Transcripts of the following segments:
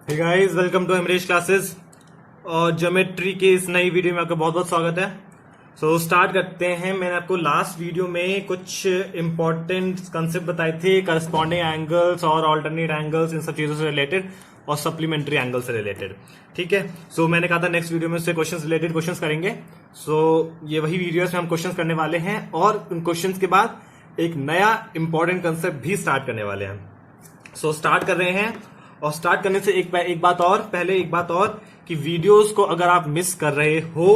Hey guys, welcome to Emresh classes. और geometry के इस नई वीडियो में आपका बहुत बहुत स्वागत है। स्टार्ट करते हैं। मैंने आपको लास्ट वीडियो में कुछ इंपॉर्टेंट कंसेप्ट बताए थे, करस्पॉन्डिंग एंगल्स और ऑल्टरनेट एंगल्स, इन सब चीजों से रिलेटेड और सप्लीमेंट्री एंगल से रिलेटेड। ठीक है। मैंने कहा था नेक्स्ट वीडियो में उससे क्वेश्चंस रिलेटेड क्वेश्चंस करेंगे। ये वही वीडियो है, हम क्वेश्चंस करने वाले हैं और उन क्वेश्चंस के बाद एक नया इंपॉर्टेंट कंसेप्ट भी स्टार्ट करने वाले हैं। स्टार्ट कर रहे हैं। और स्टार्ट करने से एक बात और कि वीडियोस को अगर आप मिस कर रहे हो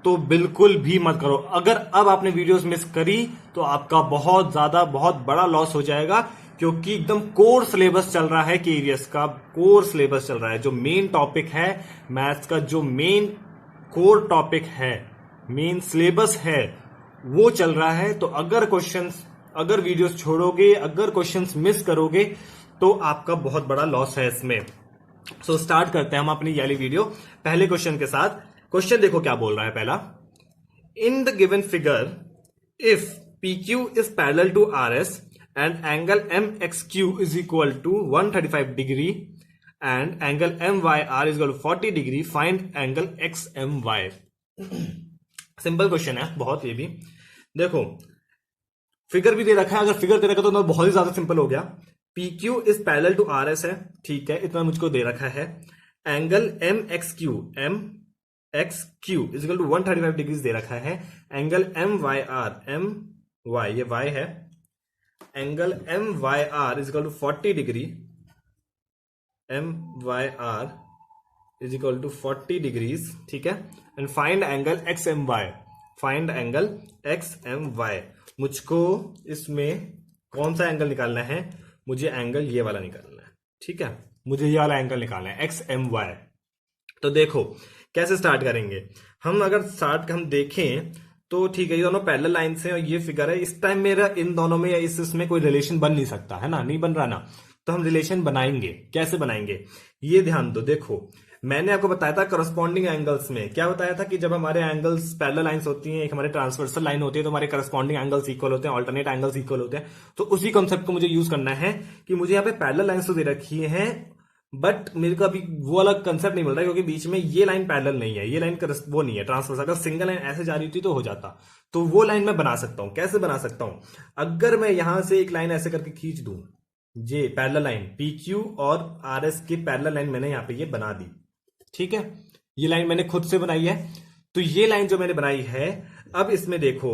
तो बिल्कुल भी मत करो। अगर अब आपने वीडियोस मिस करी तो आपका बहुत बड़ा लॉस हो जाएगा, क्योंकि एकदम कोर सिलेबस चल रहा है, केवीएस का कोर सिलेबस चल रहा है। जो मेन टॉपिक है मैथ्स का, जो मेन कोर टॉपिक है, मेन सिलेबस है, वो चल रहा है। तो अगर वीडियोस छोड़ोगे, अगर क्वेश्चंस मिस करोगे तो आपका बहुत बड़ा लॉस है इसमें। स्टार्ट करते हैं हम अपनी ये वाली वीडियो पहले क्वेश्चन के साथ। क्वेश्चन देखो क्या बोल रहा है पहला। In the given figure if PQ is parallel to RS and angle MXQ is equal to 135 degree and angle MYR is equal to 40 degree, find angle XMY। Simple question है बहुत। ये भी देखो, फिगर भी दे रखा है। अगर फिगर दे रखा तो बहुत ही ज्यादा सिंपल हो गया। PQ is parallel to RS है, ठीक है, इतना मुझको दे रखा है। Angle MXQ is equal to 135 degree दे रखा है। एंगल MYR ये Y है। Angle MYR is equal to 40 degree. MYR is equal to 40 degrees, ठीक है। And find angle XMY। मुझको इसमें कौन सा एंगल निकालना है? मुझे एंगल ये वाला निकालना है, ठीक है। मुझे ये वाला एंगल निकालना है, XMY। तो देखो कैसे स्टार्ट करेंगे हम। अगर हम देखें तो ठीक है, ये दोनों पैरेलल लाइंस हैं और ये फिगर है। इस टाइम मेरा इन दोनों में या इसमें कोई रिलेशन बन नहीं सकता है ना, नहीं बन रहा ना। तो हम रिलेशन बनाएंगे। कैसे बनाएंगे ये ध्यान दो। देखो, मैंने आपको बताया था करस्पॉन्डिंग एंगल्स में क्या बताया था कि जब हमारे एंगल्स पैरेलल लाइंस होती हैं, एक हमारे ट्रांसवर्सल लाइन होती है, तो हमारे करस्पॉन्डिंग एंगल्स इक्वल होते हैं, ऑल्टरनेट एंगल्स इक्वल होते हैं। तो उसी कॉन्सेप्ट को मुझे यूज करना है कि मुझे यहाँ पे पैरेलल लाइंस तो दे रखी हैं, बट मेरे को अभी वो वाला कंसेप्ट नहीं मिल रहा है, क्योंकि बीच में ये लाइन पैरेलल नहीं है, ये लाइन वो नहीं है ट्रांसवर्सल। अगर सिंगल लाइन ऐसे जा रही होती तो हो जाता। तो वो लाइन मैं बना सकता हूं। कैसे बना सकता हूं? अगर मैं यहां से एक लाइन ऐसे करके खींच दूं, ये पैरेलल लाइन PQ और RS की पैरेलल लाइन मैंने यहां पे ये बना दी, ठीक है। ये लाइन मैंने खुद से बनाई है। तो ये लाइन जो मैंने बनाई है, अब इसमें देखो,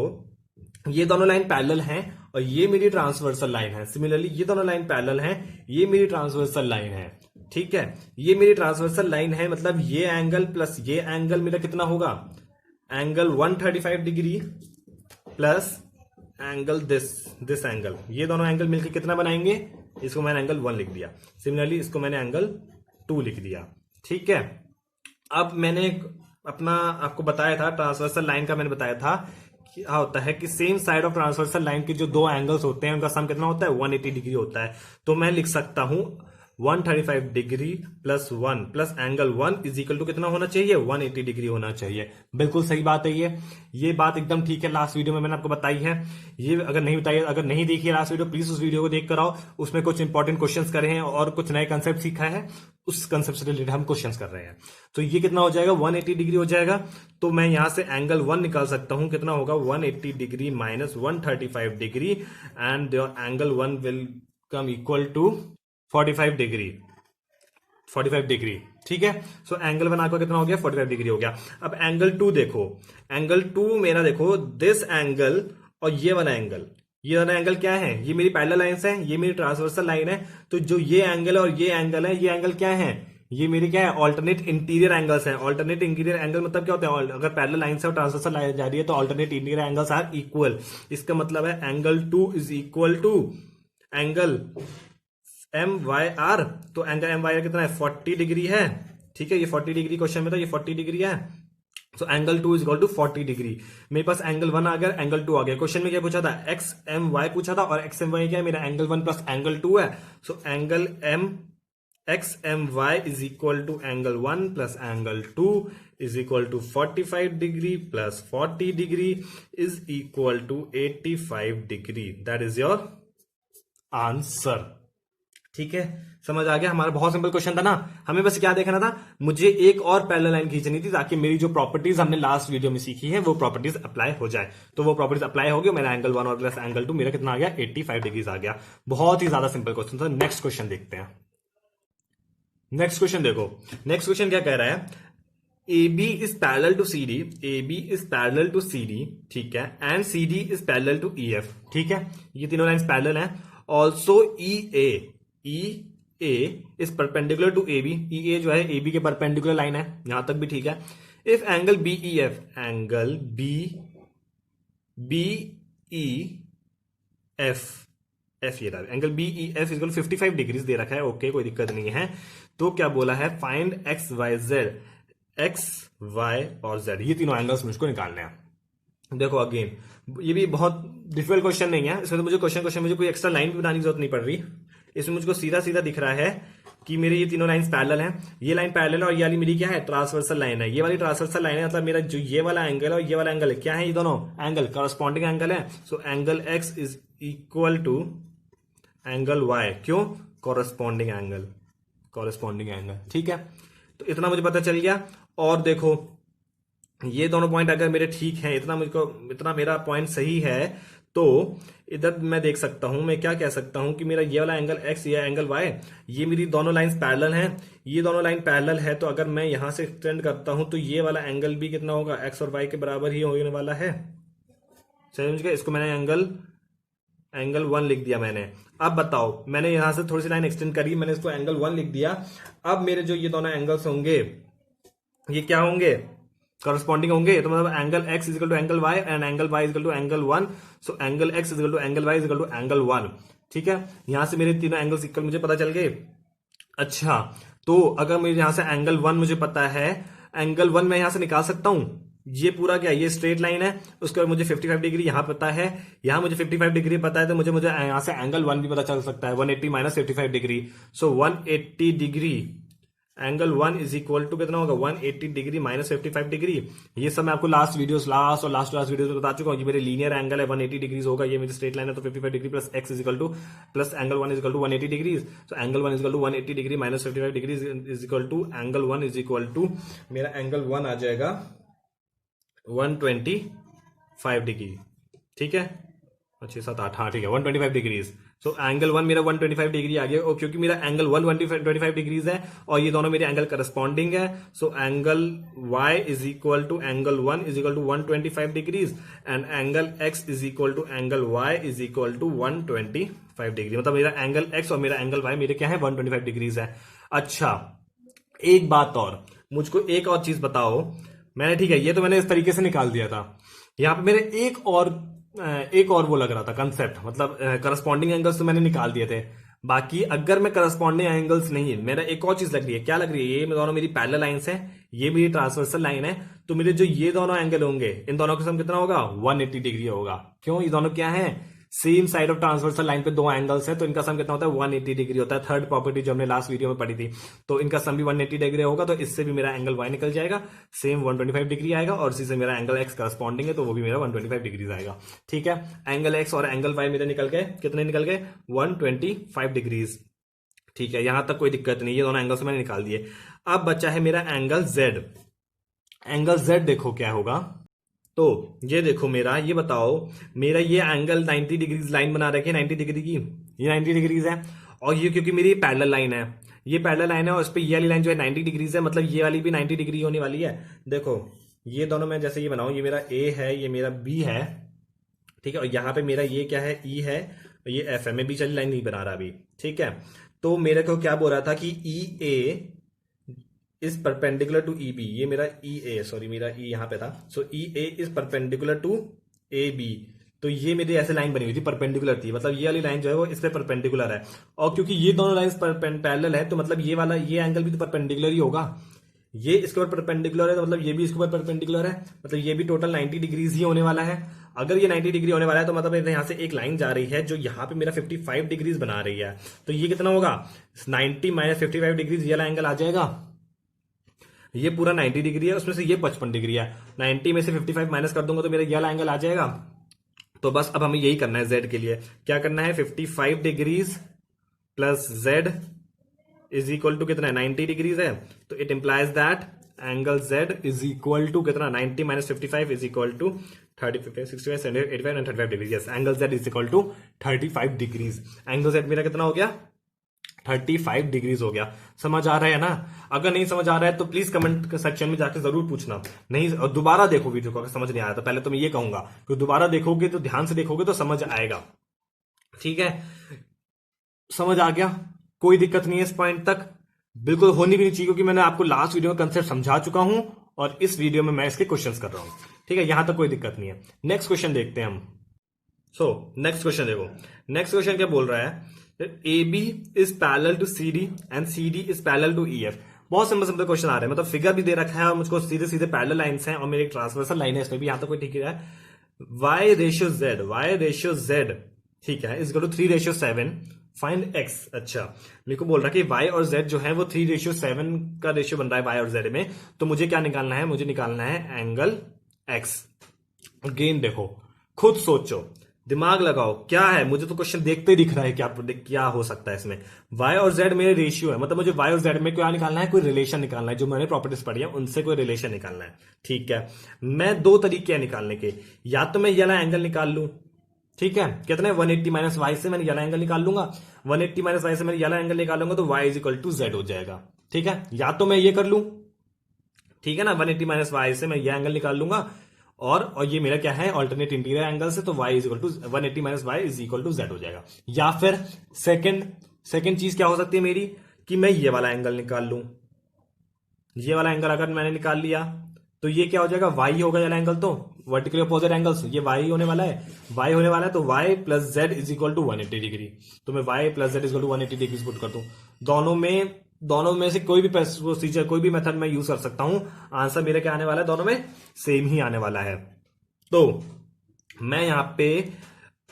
ये दोनों लाइन पैरेलल हैं और ये मेरी ट्रांसवर्सल लाइन है। सिमिलरली ये दोनों लाइन पैरेलल हैं, ये मेरी ट्रांसवर्सल लाइन है, ठीक है। ये मेरी ट्रांसवर्सल लाइन है, मतलब ये एंगल प्लस ये एंगल मेरा कितना होगा? Angle 135 degree plus angle this angle, ये दोनों एंगल मिलकर कितना बनाएंगे? इसको मैंने एंगल 1 लिख दिया। सिमिलरली इसको मैंने एंगल 2 लिख दिया, ठीक है। अब मैंने अपना आपको बताया था ट्रांसवर्सल लाइन का, मैंने बताया था क्या होता है कि same side of transversal line के जो दो एंगल्स होते हैं उनका सम कितना होता है? 180 डिग्री होता है। तो मैं लिख सकता हूं 135 degree plus 1 plus angle 1 is equal to कितना होना चाहिए? 180 डिग्री होना चाहिए। बिल्कुल सही बात है ये बात एकदम ठीक है। लास्ट वीडियो में मैंने आपको बताई है। ये अगर नहीं बताई, अगर नहीं देखी है लास्ट वीडियो, प्लीज उस वीडियो को देख कर आओ। उसमें कुछ इंपॉर्टेंट क्वेश्चंस करे हैं और कुछ नए कंसेप्ट सीखा है, उस कंसेप्ट से रिलेटेड हम क्वेश्चंस कर रहे हैं। तो ये कितना हो जाएगा? 180 डिग्री हो जाएगा। तो मैं यहां से एंगल 1 निकाल सकता हूं, कितना होगा? 180 degree minus 135 degree and angle 1 will come equal to 45 degree, ठीक है। एंगल 1 आपका कितना हो गया? 45 डिग्री हो गया। अब एंगल 2 देखो, एंगल 2 मेरा देखो, दिस एंगल और ये वाला एंगल क्या है? ये मेरी पैरेलल लाइंस है, ये मेरी ट्रांसवर्सल लाइन है। तो जो ये एंगल और ये एंगल है, ये एंगल क्या है? ये मेरे क्या है? ऑल्टरनेट इंटीरियर एंगल्स हैं। ऑल्टरनेट इंटीरियर एंगल मतलब क्या होता है? अगर पैरेलल लाइन से और ट्रांसवर्सल लाइन जा रही है तो alternate interior angles are equal. इसका मतलब है angle 2 is equal to angle MYR। तो एंगल MYR कितना है? 40 डिग्री है, ठीक है। ये 40 डिग्री क्वेश्चन में था, ये 40 डिग्री है। So angle 2 is equal to 40 degree. मेरे पास एंगल 1 आ गया, एंगल 2 आ गया। क्वेश्चन में क्या पूछा था? XMY पूछा था, और XMY क्या है? मेरा एंगल 1 प्लस एंगल 2 है। So angle XMY is equal to angle 1 plus angle 2 is equal to 45 degree plus 40 degree is equal to 85 degree. That is your answer. ठीक है, समझ आ गया? हमारा बहुत सिंपल क्वेश्चन था ना, हमें बस क्या देखना था, मुझे एक और पैरेलल लाइन खींचनी थी ताकि मेरी जो प्रॉपर्टीज हमने लास्ट वीडियो में सीखी है वो प्रॉपर्टीज अप्लाई हो जाए। तो वो प्रॉपर्टीज अप्लाई हो गई, मेरा एंगल 1 और प्लस एंगल 2 मेरा कितना आ गया, 85 डिग्रीज आ गया। बहुत ही ज्यादा सिंपल क्वेश्चन था। नेक्स्ट क्वेश्चन देखते हैं। नेक्स्ट क्वेश्चन देखो, नेक्स्ट क्वेश्चन क्या कह रहा है, AB is parallel to CD, AB is parallel to CD, ठीक है, and CD is parallel to EF, ठीक है, ये तीनों लाइंस पैरेलल हैं। Also EA is perpendicular to AB, EA जो है AB के परपेंडिकुलर लाइन है, यहां तक भी ठीक है। If angle BEF, angle BEF, F ये रहा एंगल BEF इक्वल 55 डिग्रीज दे रखा है, ओके, कोई दिक्कत नहीं है। तो क्या बोला है, फाइंड एक्स वाई और जेड, ये तीनों एंगल्स मुझको निकालने हैं। देखो अगेन, ये भी बहुत डिफिकल्ट क्वेश्चन नहीं है, इसमें तो मुझे क्वेश्चन मुझे कोई एक्स्ट्रा लाइन भी बनाने की जरूरत नहीं पड़ रही। इसमें मुझको सीधा सीधा दिख रहा है कि मेरे ये तीनों लाइन पैरेलल हैं, ये लाइन पैरेलल है और ये वाली मेरी क्या है, ट्रांसवर्सल लाइन है। ये वाली ट्रांसवर्सल लाइन है, मतलब मेरा जो ये वाला एंगल है और ये वाला एंगल है, क्या है, ये दोनों एंगल कॉरस्पॉन्डिंग एंगल है। So angle x is equal to angle Y, क्यों, कॉरस्पॉन्डिंग एंगल, कॉरस्पॉन्डिंग एंगल, ठीक है। तो इतना मुझे पता चल गया। और देखो ये दोनों पॉइंट अगर मेरे ठीक हैं, इतना मेरा पॉइंट सही है, तो इधर मैं देख सकता हूं, मैं क्या कह सकता हूं कि मेरा ये वाला एंगल एक्स, ये एंगल वाई, ये मेरी दोनों लाइंस पैरेलल हैं, ये दोनों लाइन पैरेलल है। तो अगर मैं यहां से एक्सटेंड करता हूं तो ये वाला एंगल भी कितना होगा, एक्स और वाई के बराबर ही होने वाला है। समझ गए? इसको मैंने एंगल 1 लिख दिया मैंने। अब बताओ, मैंने यहां से थोड़ी सी लाइन एक्सटेंड करी, मैंने इसको एंगल 1 लिख दिया। अब मेरे जो ये दोनों एंगल्स होंगे, ये क्या होंगे, करस्पॉन्डिंग होंगे। तो मतलब angle X is equal to angle Y and angle Y is equal to angle 1। So angle X is equal to angle Y is equal to angle 1, ठीक है। यहां से मेरे तीनों एंगल्स इक्वल मुझे पता चल गए। अच्छा, तो अगर मुझे यहां से एंगल 1 मुझे पता है, एंगल 1 मैं यहां से निकाल सकता हूं। ये पूरा क्या, ये स्ट्रेट लाइन है, उसके बाद मुझे 55 डिग्री यहां पता है, यहां मुझे 55 डिग्री पता है, तो मुझे यहां से एंगल 1 भी पता चल सकता है, 180 minus 55 degree. So 180 degree, angle 1 is equal to कितना होगा, 180 डिग्री माइनस 55 डिग्री। ये सब मैं आपको लास्ट वीडियोस में बता चुका हूँ। ये मेरे लीनियर एंगल है, 180 डिग्रीज होगा, ये मेरी स्ट्रेट लाइन है, तो 55 degree plus X is equal to plus angle 1 is equal to 180 degrees. So angle 1 is equal to 180 degree minus 55 degree is equal to angle 1 is equal to, मेरा angle 1 आ जाएगा 125 degree, ठीक है, 6 7 8, हाँ ठीक है, 125 डिग्रीज। सो एंगल 1 मेरा 125 degree आ गया, और क्योंकि मेरा एंगल 125 डिग्रीज है और ये दोनों मेरे एंगल करस्पॉन्डिंग है, so angle y is equal to angle 1 is equal to 125 degrees and angle x is equal to angle y is equal to 125 degree. मतलब मेरा एंगल x और मेरा एंगल y मेरे क्या है, 125 डिग्रीज है। अच्छा, एक बात और, मुझको एक और चीज बताओ, मैंने ठीक है, ये तो मैंने इस तरीके से निकाल दिया था, यहां पे मेरे एक और वो लग रहा था कंसेप्ट, मतलब करस्पॉन्डिंग एंगल्स तो मैंने निकाल दिए थे। बाकी अगर मैं करस्पॉन्डिंग एंगल्स नहीं है, मेरा एक और चीज लग रही है, क्या लग रही है, ये दोनों मेरी पैरेलल लाइंस है, ये मेरी ट्रांसवर्सल लाइन है, तो मेरे जो ये दोनों एंगल होंगे, इन दोनों का सम कितना होगा, 180 डिग्री होगा। क्यों, ये दोनों क्या है, same side of transversal line पे दो एंगल्स है, तो इनका सम कितना होता है, 180 डिग्री होता है। थर्ड प्रॉपर्टी जो हमने लास्ट वीडियो में पढ़ी थी, तो इनका सम भी 180 डिग्री होगा, तो इससे भी मेरा एंगल y निकल जाएगा, सेम 125 डिग्री आएगा, और इसी से मेरा एंगल x करस्पॉन्डिंग है, तो वो भी मेरा 125 डिग्री आएगा, ठीक है। एंगल x और एंगल y मेरे निकल गए, कितने निकल गए, 125 डिग्रीज, ठीक है, यहां तक कोई दिक्कत नहीं, ये दोनों एंगल्स मैंने निकाल दिए। अब बचा है मेरा एंगल z। एंगल z देखो क्या होगा, तो ये देखो मेरा, ये बताओ, मेरा ये एंगल 90 डिग्रीज लाइन बना रखी है, 90 डिग्री की, ये 90 डिग्रीज है, और ये क्योंकि मेरी पैरेलल लाइन है, ये पैरेलल लाइन है, और इस पे ये वाली लाइन जो है 90 डिग्रीज है, मतलब ये वाली भी 90 डिग्री होने वाली है। देखो ये दोनों मैं जैसे ये बनाऊं, ये मेरा ए है, ये मेरा बी है, ठीक है, और यहाँ पे मेरा ये क्या है, ई है, ये एफ है, मैं बीच वाली लाइन नहीं बना रहा अभी, ठीक है। तो मेरे को क्या बोल रहा था कि E A is perpendicular to E B, ये मेरा ई ए, सॉरी मेरा ई यहाँ पे था, so E A is perpendicular to A B. तो ये मेरी ऐसे लाइन बनी हुई थी, परपेंडिकुलर थी, मतलब ये वाली लाइन जो है वो इस पे परपेंडिकुलर है, और क्योंकि ये दोनों लाइंस पैरेलल है, तो मतलब ये वाला ये एंगल भी तो परपेंडिकुलर ही होगा, ये इसके ऊपर परपेंडिकुलर है, तो मतलब ये भी इसके ऊपर परपेंडिकुलर है, मतलब ये भी टोटल 90 डिग्रीज ही होने वाला है। अगर ये 90 डिग्री होने वाला है, तो मतलब यहाँ से एक लाइन जा रही है जो यहाँ पे मेरा 55 डिग्रीज बना रही है, तो ये कितना होगा, 90 माइनस 55 डिग्रीज, ये वाला एंगल आ जाएगा, ये पूरा 90 डिग्री है, उसमें से ये 55 डिग्री है, 90 में से 55 माइनस कर दूंगा तो मेरा ये वाला एंगल आ जाएगा। तो बस अब हमें यही करना है z के लिए, क्या करना है, 55 degrees plus Z is equal to कितना है 90 डिग्रीज है, तो it implies that angle Z is equal to कितना 90 minus 55 is equal to 35 65 75 and 35 degrees. Yes, angle Z is equal to 35 degrees. Angle Z मेरा कितना हो गया 35 डिग्रीज हो गया। समझ आ रहा है ना? अगर नहीं समझ आ रहा है तो प्लीज कमेंट सेक्शन में जाकर जरूर पूछना। नहीं, और दोबारा देखो वीडियो को, अगर समझ नहीं आया तो पहले तो मैं ये कहूंगा कि दोबारा देखोगे तो ध्यान से देखोगे तो समझ आएगा। ठीक है, समझ आ गया? कोई दिक्कत नहीं है इस पॉइंट तक, बिल्कुल होनी भी नहीं चाहिए, क्योंकि मैंने आपको लास्ट वीडियो में कंसेप्ट समझा चुका हूं और इस वीडियो में मैं इसके क्वेश्चंस कर रहा हूं। ठीक है, यहां तक कोई दिक्कत नहीं है। नेक्स्ट क्वेश्चन देखते हैं हम। नेक्स्ट क्वेश्चन देखो, नेक्स्ट क्वेश्चन क्या बोल रहा है, A B is parallel to C D and C D is parallel to E F. बहुत सिंपल सिंपल क्वेश्चन आ रहे हैं, मतलब फिगर भी दे रखा है और मुझको सीधे सीधे पैरेलल लाइंस हैं और मेरी ट्रांसवर्सल लाइन है, इसमें भी यहां तक कोई ठीक है। वाई रेशियो जेड ठीक है is equal to 3:7। Find X. अच्छा, मेरे को बोल रहा है कि y और z जो है वो 3:7 का रेशियो बन रहा है y और z में, तो मुझे क्या निकालना है, मुझे निकालना है एंगल x। अगेन देखो, खुद सोचो, दिमाग लगाओ, क्या है, मुझे तो क्वेश्चन देखते ही दिख रहा है क्या हो सकता है इसमें। y और z मेरे रेशियो है, मतलब मुझे y और z में क्या निकालना है, कोई रिलेशन निकालना है, जो मैंने प्रॉपर्टीज पढ़ी है उनसे कोई रिलेशन निकालना है। ठीक है, मैं दो तरीके हैं निकालने के, या तो मैं ये वाला एंगल निकाल लूं, ठीक है, कितने 180 माइनस वाई से मैंने ये वाला एंगल निकाल लूंगा, 180 माइनस वाई से मैंने ये वाला एंगल निकालूंगा तो y is equal to Z हो जाएगा। ठीक है, या तो मैं ये कर लूं, ठीक है ना, 180 माइनस वाई से मैं ये एंगल निकाल लूंगा और ये मेरा क्या है ऑल्टरनेट इंटीरियर एंगल से, तो y is equal to 180 minus Y is equal to Z हो जाएगा। या फिर सेकंड चीज क्या हो सकती है मेरी, कि मैं ये वाला एंगल निकाल लूं। ये वाला एंगल अगर मैंने निकाल लिया तो ये क्या हो जाएगा, y होगा ये वाला एंगल, तो वर्टिकली अपोजिट एंगल्स, ये y होने वाला है, y होने वाला है, तो y plus Z is equal to 180 degree. तो मैं y plus Z is equal to 180 degree put कर दूं। दोनों में से कोई भी प्रोसीजर, कोई भी मेथड मैं यूज कर सकता हूं, आंसर मेरा क्या आने वाला है, दोनों में सेम ही आने वाला है। तो मैं यहां पे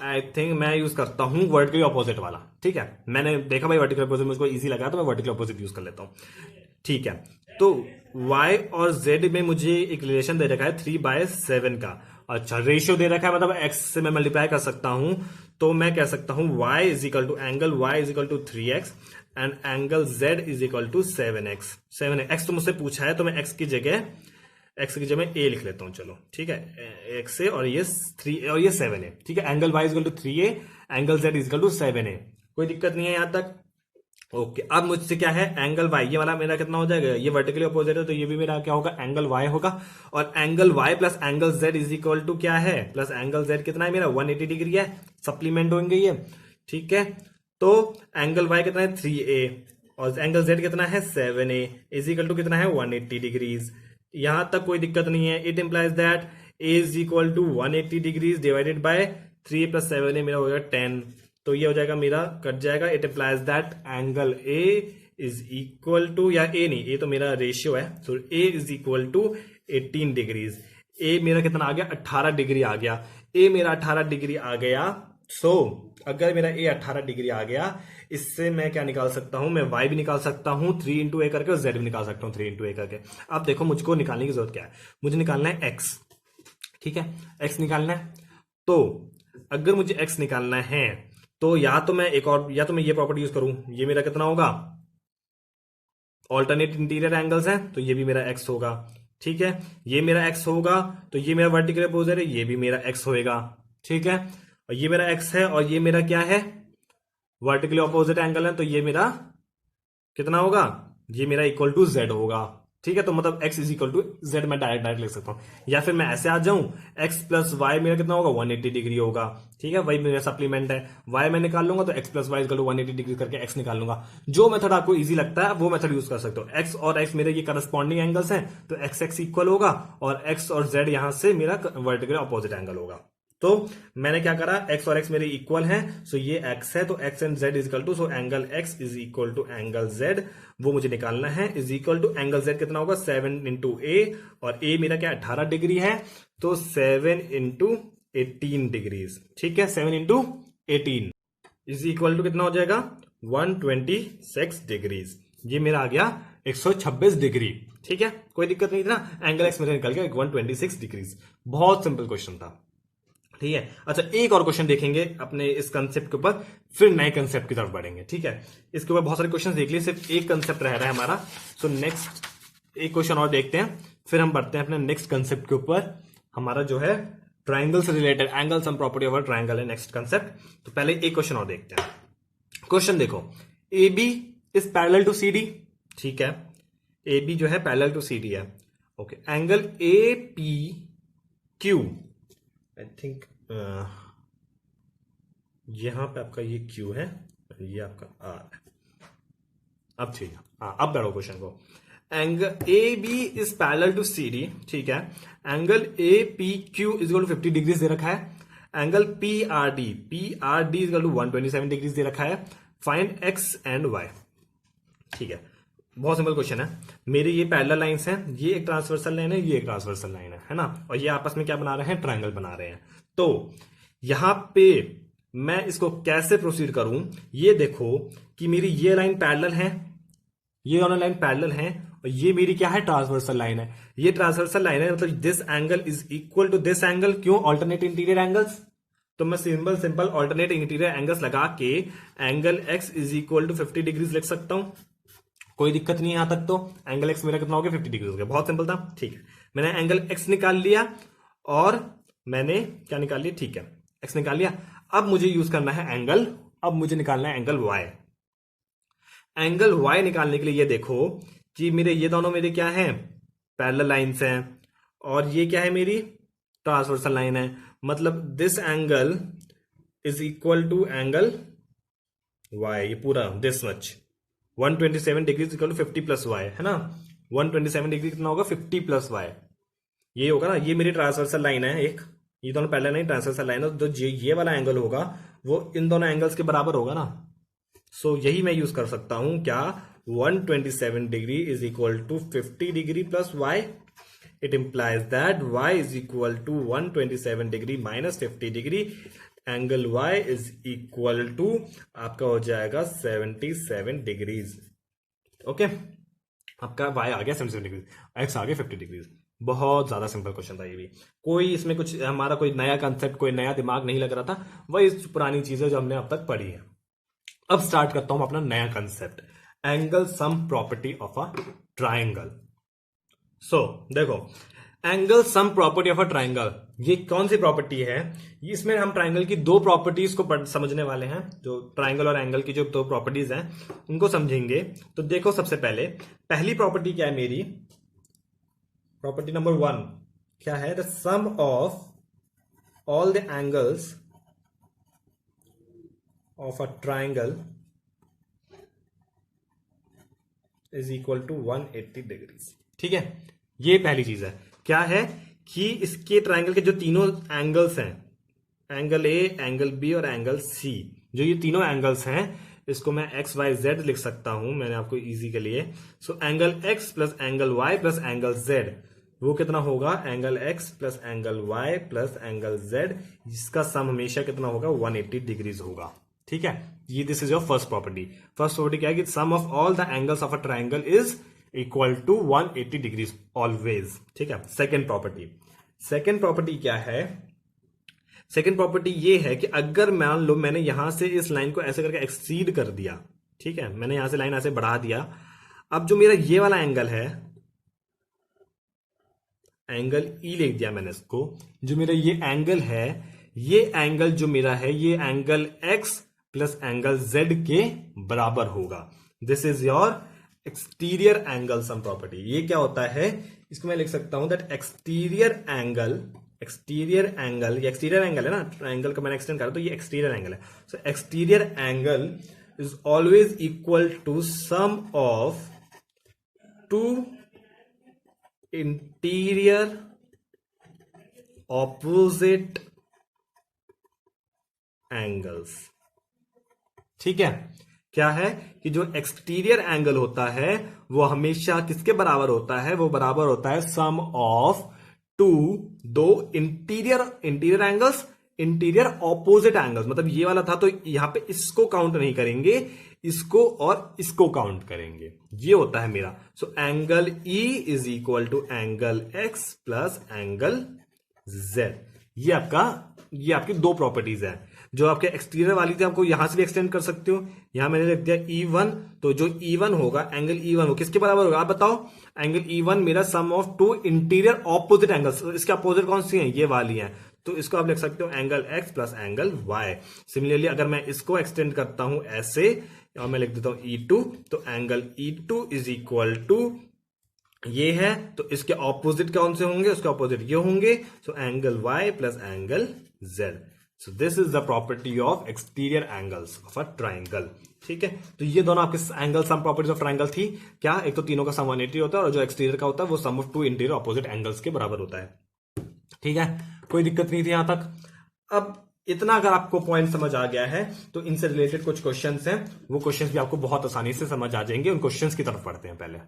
आई थिंक मैं यूज करता हूं वर्टिकली अपोजिट वाला। ठीक है, मैंने देखा भाई वर्टिकल अपोजिट मुझको इजी लगा तो मैं वर्टिकल अपोजिट यूज कर लेता हूं। ठीक है, तो y और z में मुझे एक रिलेशन दे रखा है 3/7 का। अच्छा, रेशियो दे रखा है, मतलब x से मैं मल्टीप्लाई कर सकता हूं, तो मैं कह सकता हूं y is equal to angle y is equal to 3x and angle z is equal to 7x। x तो मुझसे पूछा है, तो मैं x की जगह मैं a लिख लेता हूं। चलो ठीक है, x है और ये 3 और ये 7 है। ठीक है, angle y is equal to 3a, angle z is equal to 7a। कोई दिक्कत नहीं है यहां तक? ओके, अब मुझसे क्या है, एंगल y, ये वाला मेरा कितना हो जाएगा, ये वर्टिकली अपोजिट है तो ये भी मेरा क्या होगा, एंगल y होगा। और angle y plus angle z is equal to क्या है, प्लस एंगल z कितना है मेरा 180 डिग्री है, सप्लीमेंट होंगे ये। ठीक है, तो एंगल y कितना है 3a और एंगल z कितना है 7a इज इक्वल टू कितना है 180 डिग्रीज। यहां तक कोई दिक्कत नहीं है। It implies that a is equal to 180 degrees divided by 3 plus 7a मेरा होगा 10, तो ये हो जाएगा मेरा, कट जाएगा। It implies that angle A is equal to, या ए नहीं, ए तो मेरा रेशियो है, तो A is equal to 18 degrees. A मेरा कितना आ गया, 18 डिग्री आ गया। ए मेरा 18 डिग्री आ गया। सो अगर मेरा ए 18 डिग्री आ गया, इससे मैं क्या निकाल सकता हूं, मैं y भी निकाल सकता हूं 3 इंटू ए करके और z भी निकाल सकता हूं 3 इंटू ए करके। अब देखो मुझको निकालने की जरूरत क्या है, मुझे निकालना है x। ठीक है, x निकालना है, तो अगर मुझे x निकालना है तो या तो मैं ये प्रॉपर्टी यूज करूं, ये मेरा कितना होगा, ऑल्टरनेट इंटीरियर एंगल्स हैं, तो ये भी मेरा x होगा। ठीक है, ये मेरा x होगा, तो ये मेरा वर्टिकल अपोजिट है, ये भी मेरा x होएगा। ठीक है, और ये मेरा x है और ये मेरा क्या है, वर्टिकली अपोजिट एंगल है, तो ये मेरा कितना होगा, ये मेरा इक्वल टू z होगा। ठीक है, तो मतलब x is equal to z मैं डायरेक्ट लिख सकता हूं, या फिर मैं ऐसे आ जाऊं x प्लस वाई मेरा कितना होगा 180 डिग्री होगा। ठीक है, वही मेरा सप्लीमेंट है, y मैं निकाल लूंगा तो x plus y equal to 180 degree करके x निकाल लूंगा। जो मेथड आपको इजी लगता है वो मेथड यूज कर सकते हो। x और x मेरे ये करस्पॉन्डिंग एंगल्स हैं, तो x इक्वल होगा और x और z यहां से मेरा वर्टिकल अपोजिट एंगल होगा। तो मैंने क्या करा, x और x मेरे इक्वल हैं, सो ये x है तो x and z is equal to, so angle x is equal to angle z, वो मुझे निकालना है, is equal to angle z कितना होगा 7 इंटू ए, और a मेरा क्या 18 डिग्री है, तो 7 इंटू 18 डिग्रीज। ठीक है, 7 इंटू 18 इज इक्वल टू कितना हो जाएगा 126 डिग्रीज। ये मेरा आ गया 126 डिग्री। ठीक है, कोई दिक्कत नहीं थी ना, एंगल x मेरा निकल गया 126 डिग्रीज। बहुत सिंपल क्वेश्चन था। ठीक है। अच्छा, एक और क्वेश्चन देखेंगे अपने इस कंसेप्ट के ऊपर, फिर नए कंसेप्ट की तरफ बढ़ेंगे। ठीक है, इसके ऊपर बहुत सारे क्वेश्चन देख लिए, सिर्फ एक कंसेप्ट रह रहा है हमारा। सो नेक्स्ट एक क्वेश्चन और देखते हैं, फिर हम बढ़ते हैं अपने नेक्स्ट कंसेप्ट के ऊपर। हमारा जो है ट्राइंगल से related, angle sum property of a triangle है नेक्स्ट कंसेप्ट। तो पहले एक क्वेश्चन और देखते हैं। क्वेश्चन देखो, A B is parallel to C D. ठीक है, ए बी जो है पैरेलल टू सी डी है। Okay, angle A P Q, I think यहां पे आपका ये क्यू है, ये आपका आर है। अब ठीक है, हाँ अब बढ़ो क्वेश्चन को। Angle A B is parallel to C D. ठीक है, angle A P Q is equal to 50 degree दे रखा है। Angle P R D is equal to 127 degree दे रखा है। Find X and Y. ठीक है, बहुत सिंपल क्वेश्चन है। मेरे ये पैरेलल लाइंस हैं, ये एक ट्रांसवर्सल लाइन है, ये एक ट्रांसवर्सल लाइन है ना, और ये आपस में क्या बना रहे हैं, ट्रायंगल बना रहे हैं। तो यहां पे मैं इसको कैसे प्रोसीड करूं, ये देखो कि मेरी ये लाइन पैरेलल है, ये दोनों लाइन पैरेलल हैं, और ये मेरी क्या है, ट्रांसवर्सल लाइन है। ये ट्रांसवर्सल लाइन है, मतलब this angle is equal to this angle. क्यों? Alternate interior angles. तो मैं सिंपल ऑल्टरनेट इंटीरियर एंगल्स लगा के angle x is equal to 50 degrees लिख सकता हूं। कोई दिक्कत नहीं है यहां तक। तो एंगल एक्स मेरा कितना हो गया, 50 डिग्री हो गया। बहुत सिंपल था। ठीक है, मैंने एंगल एक्स निकाल लिया और मैंने क्या निकाल लिया, ठीक है, एक्स निकाल लिया। अब मुझे यूज करना है एंगल, अब मुझे निकालना है एंगल वाई। एंगल वाई निकालने के लिए ये देखो कि मेरे ये दोनों मेरे क्या हैं, पैरेलल लाइंस हैं, और ये क्या है, मेरी ट्रांसवर्सल लाइन है। मतलब this angle is equal to angle y, ये पूरा this much 127 degree equal to 50 plus y, है ना। 127 डिग्री कितना होगा, 50 प्लस वाई, ये होगा ना। ये मेरी ट्रांसवर्सल लाइन है एक, ये दोनों पैरेलल लाइन ट्रांसवर्सल लाइन है, तो ये वाला एंगल होगा वो इन दोनों एंगल्स के बराबर होगा ना। सो यही मैं यूज कर सकता हूं क्या, 127 degree is equal to 50 degree plus y. It implies that y is equal to 127 degree minus 50 degree. Angle y is equal to आपका हो जाएगा 77 डिग्रीज। ओके, आपका y आ गया 77 डिग्री, x आ गया 50 डिग्रीज। बहुत ज्यादा सिंपल क्वेश्चन था ये भी, कोई इसमें कुछ हमारा कोई नया कंसेप्ट, कोई नया दिमाग नहीं लग रहा था, वही पुरानी चीजें जो हमने अब तक पढ़ी है। अब स्टार्ट करता हूं अपना नया concept, angle sum property of a triangle. So देखो, angle sum property of a triangle, ये कौन सी प्रॉपर्टी है, इसमें हम ट्राइंगल की दो प्रॉपर्टीज को समझने वाले हैं। जो ट्राइंगल और एंगल की जो दो प्रॉपर्टीज हैं उनको समझेंगे। तो देखो, सबसे पहले पहली प्रॉपर्टी क्या है मेरी, प्रॉपर्टी नंबर 1 क्या है, the sum of all the angles of a triangle is equal to 180 degrees. ठीक है, ये पहली चीज है। क्या है कि इसके ट्राइंगल के जो तीनों एंगल्स हैं, एंगल ए, एंगल बी और एंगल सी, जो ये तीनों एंगल्स हैं, इसको मैं एक्स वाई जेड लिख सकता हूं, मैंने आपको इजी के लिए। So angle x plus angle y plus angle z, वो कितना होगा, angle x plus angle y plus angle z, जिसका सम हमेशा कितना होगा, 180 डिग्रीज होगा। ठीक है, ये this is your first property. First property क्या है कि sum of all the angles of a triangle is equal to 180 degrees always. ठीक है, सेकेंड प्रॉपर्टी क्या है, सेकेंड प्रॉपर्टी ये है कि अगर मान लो मैंने यहां से इस लाइन को ऐसे करके एक्सीड कर दिया, ठीक है, मैंने यहां से लाइन ऐसे बढ़ा दिया, अब जो मेरा ये वाला एंगल है, एंगल ई लिख दिया मैंने इसको, जो मेरा ये एंगल है, ये एंगल जो मेरा है, ये angle x plus angle Z के बराबर होगा। This is your exterior angle sum property. ये क्या होता है, इसको मैं लिख सकता हूं दैट एक्सटीरियर एंगल, ये एक्सटीरियर एंगल है ना, ट्राइंगल का मैंने एक्सटेंड करा तो ये एक्सटीरियर एंगल है। So exterior angle is always equal to sum of two interior opposite angles. ठीक है, क्या है कि जो एक्सटीरियर एंगल होता है वो हमेशा किसके बराबर होता है, वो बराबर होता है सम ऑफ टू दो interior angles, interior opposite angles. मतलब ये वाला था तो यहां पे इसको काउंट नहीं करेंगे, इसको और इसको काउंट करेंगे, ये होता है मेरा। So angle E is equal to angle x plus angle z. ये आपकी दो प्रॉपर्टीज है। जो आपके एक्सटीरियर वाली थी आपको यहां से भी एक्सटेंड कर सकते हो, यहां मैंने लिख दिया E1, तो जो E1 होगा, एंगल E1 हो किसके बराबर होगा आप बताओ? एंगल E1 मेरा sum of two interior opposite angles, इसके अपोजिट कौन सी है? ये वाली है, तो इसको आप लिख सकते हो angle X plus angle Y। Similarly अगर मैं इसको एक्सटेंड करता हूं ऐसे और मैं लिख देता हूं E2, तो angle E2 is equal to ये है, तो इसके ऑपोजिट कौन से होंगे? उसके ऑपोजिट ये होंगे, so angle Y plus angle Z। So this is the property of exterior angles of a triangle. ठीक है, तो ये दोनों आपके angle sum properties of triangle थी क्या? एक तो तीनों का सम 180 होता है और जो एक्सटीरियर का होता है वो sum of two interior opposite angles के बराबर होता है। ठीक है, कोई दिक्कत नहीं थी यहां तक। अब इतना अगर आपको पॉइंट समझ आ गया है तो इनसे रिलेटेड कुछ क्वेश्चंस हैं, वो क्वेश्चंस भी आपको बहुत आसानी से समझ आ जाएंगे। उन क्वेश्चंस की तरफ पढ़ते हैं पहले।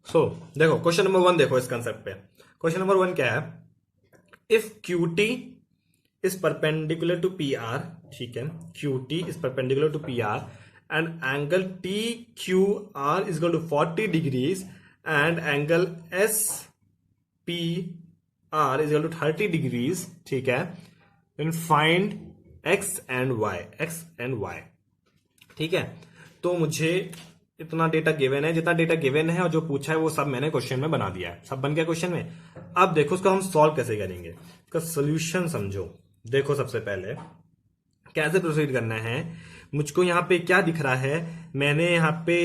देखो क्वेश्चन नंबर 1, देखो इस कंसेप्ट पे। क्वेश्चन नंबर 1 क्या है? If QT is perpendicular to PR, ठीक है, QT is perpendicular to PR and angle TQR is equal to 40 degrees and angle SPR is equal to 30 degrees, ठीक है, then find X and Y, ठीक है। तो मुझे इतना डेटा गिवन है, जितना डेटा गिवन है और जो पूछा है वो सब मैंने क्वेश्चन में बना दिया है, सब बन गया क्वेश्चन में। अब देखो उसको हम सॉल्व कैसे करेंगे, इसका सोल्यूशन समझो। देखो सबसे पहले कैसे प्रोसीड करना है, मुझको यहां पे क्या दिख रहा है? मैंने यहां पे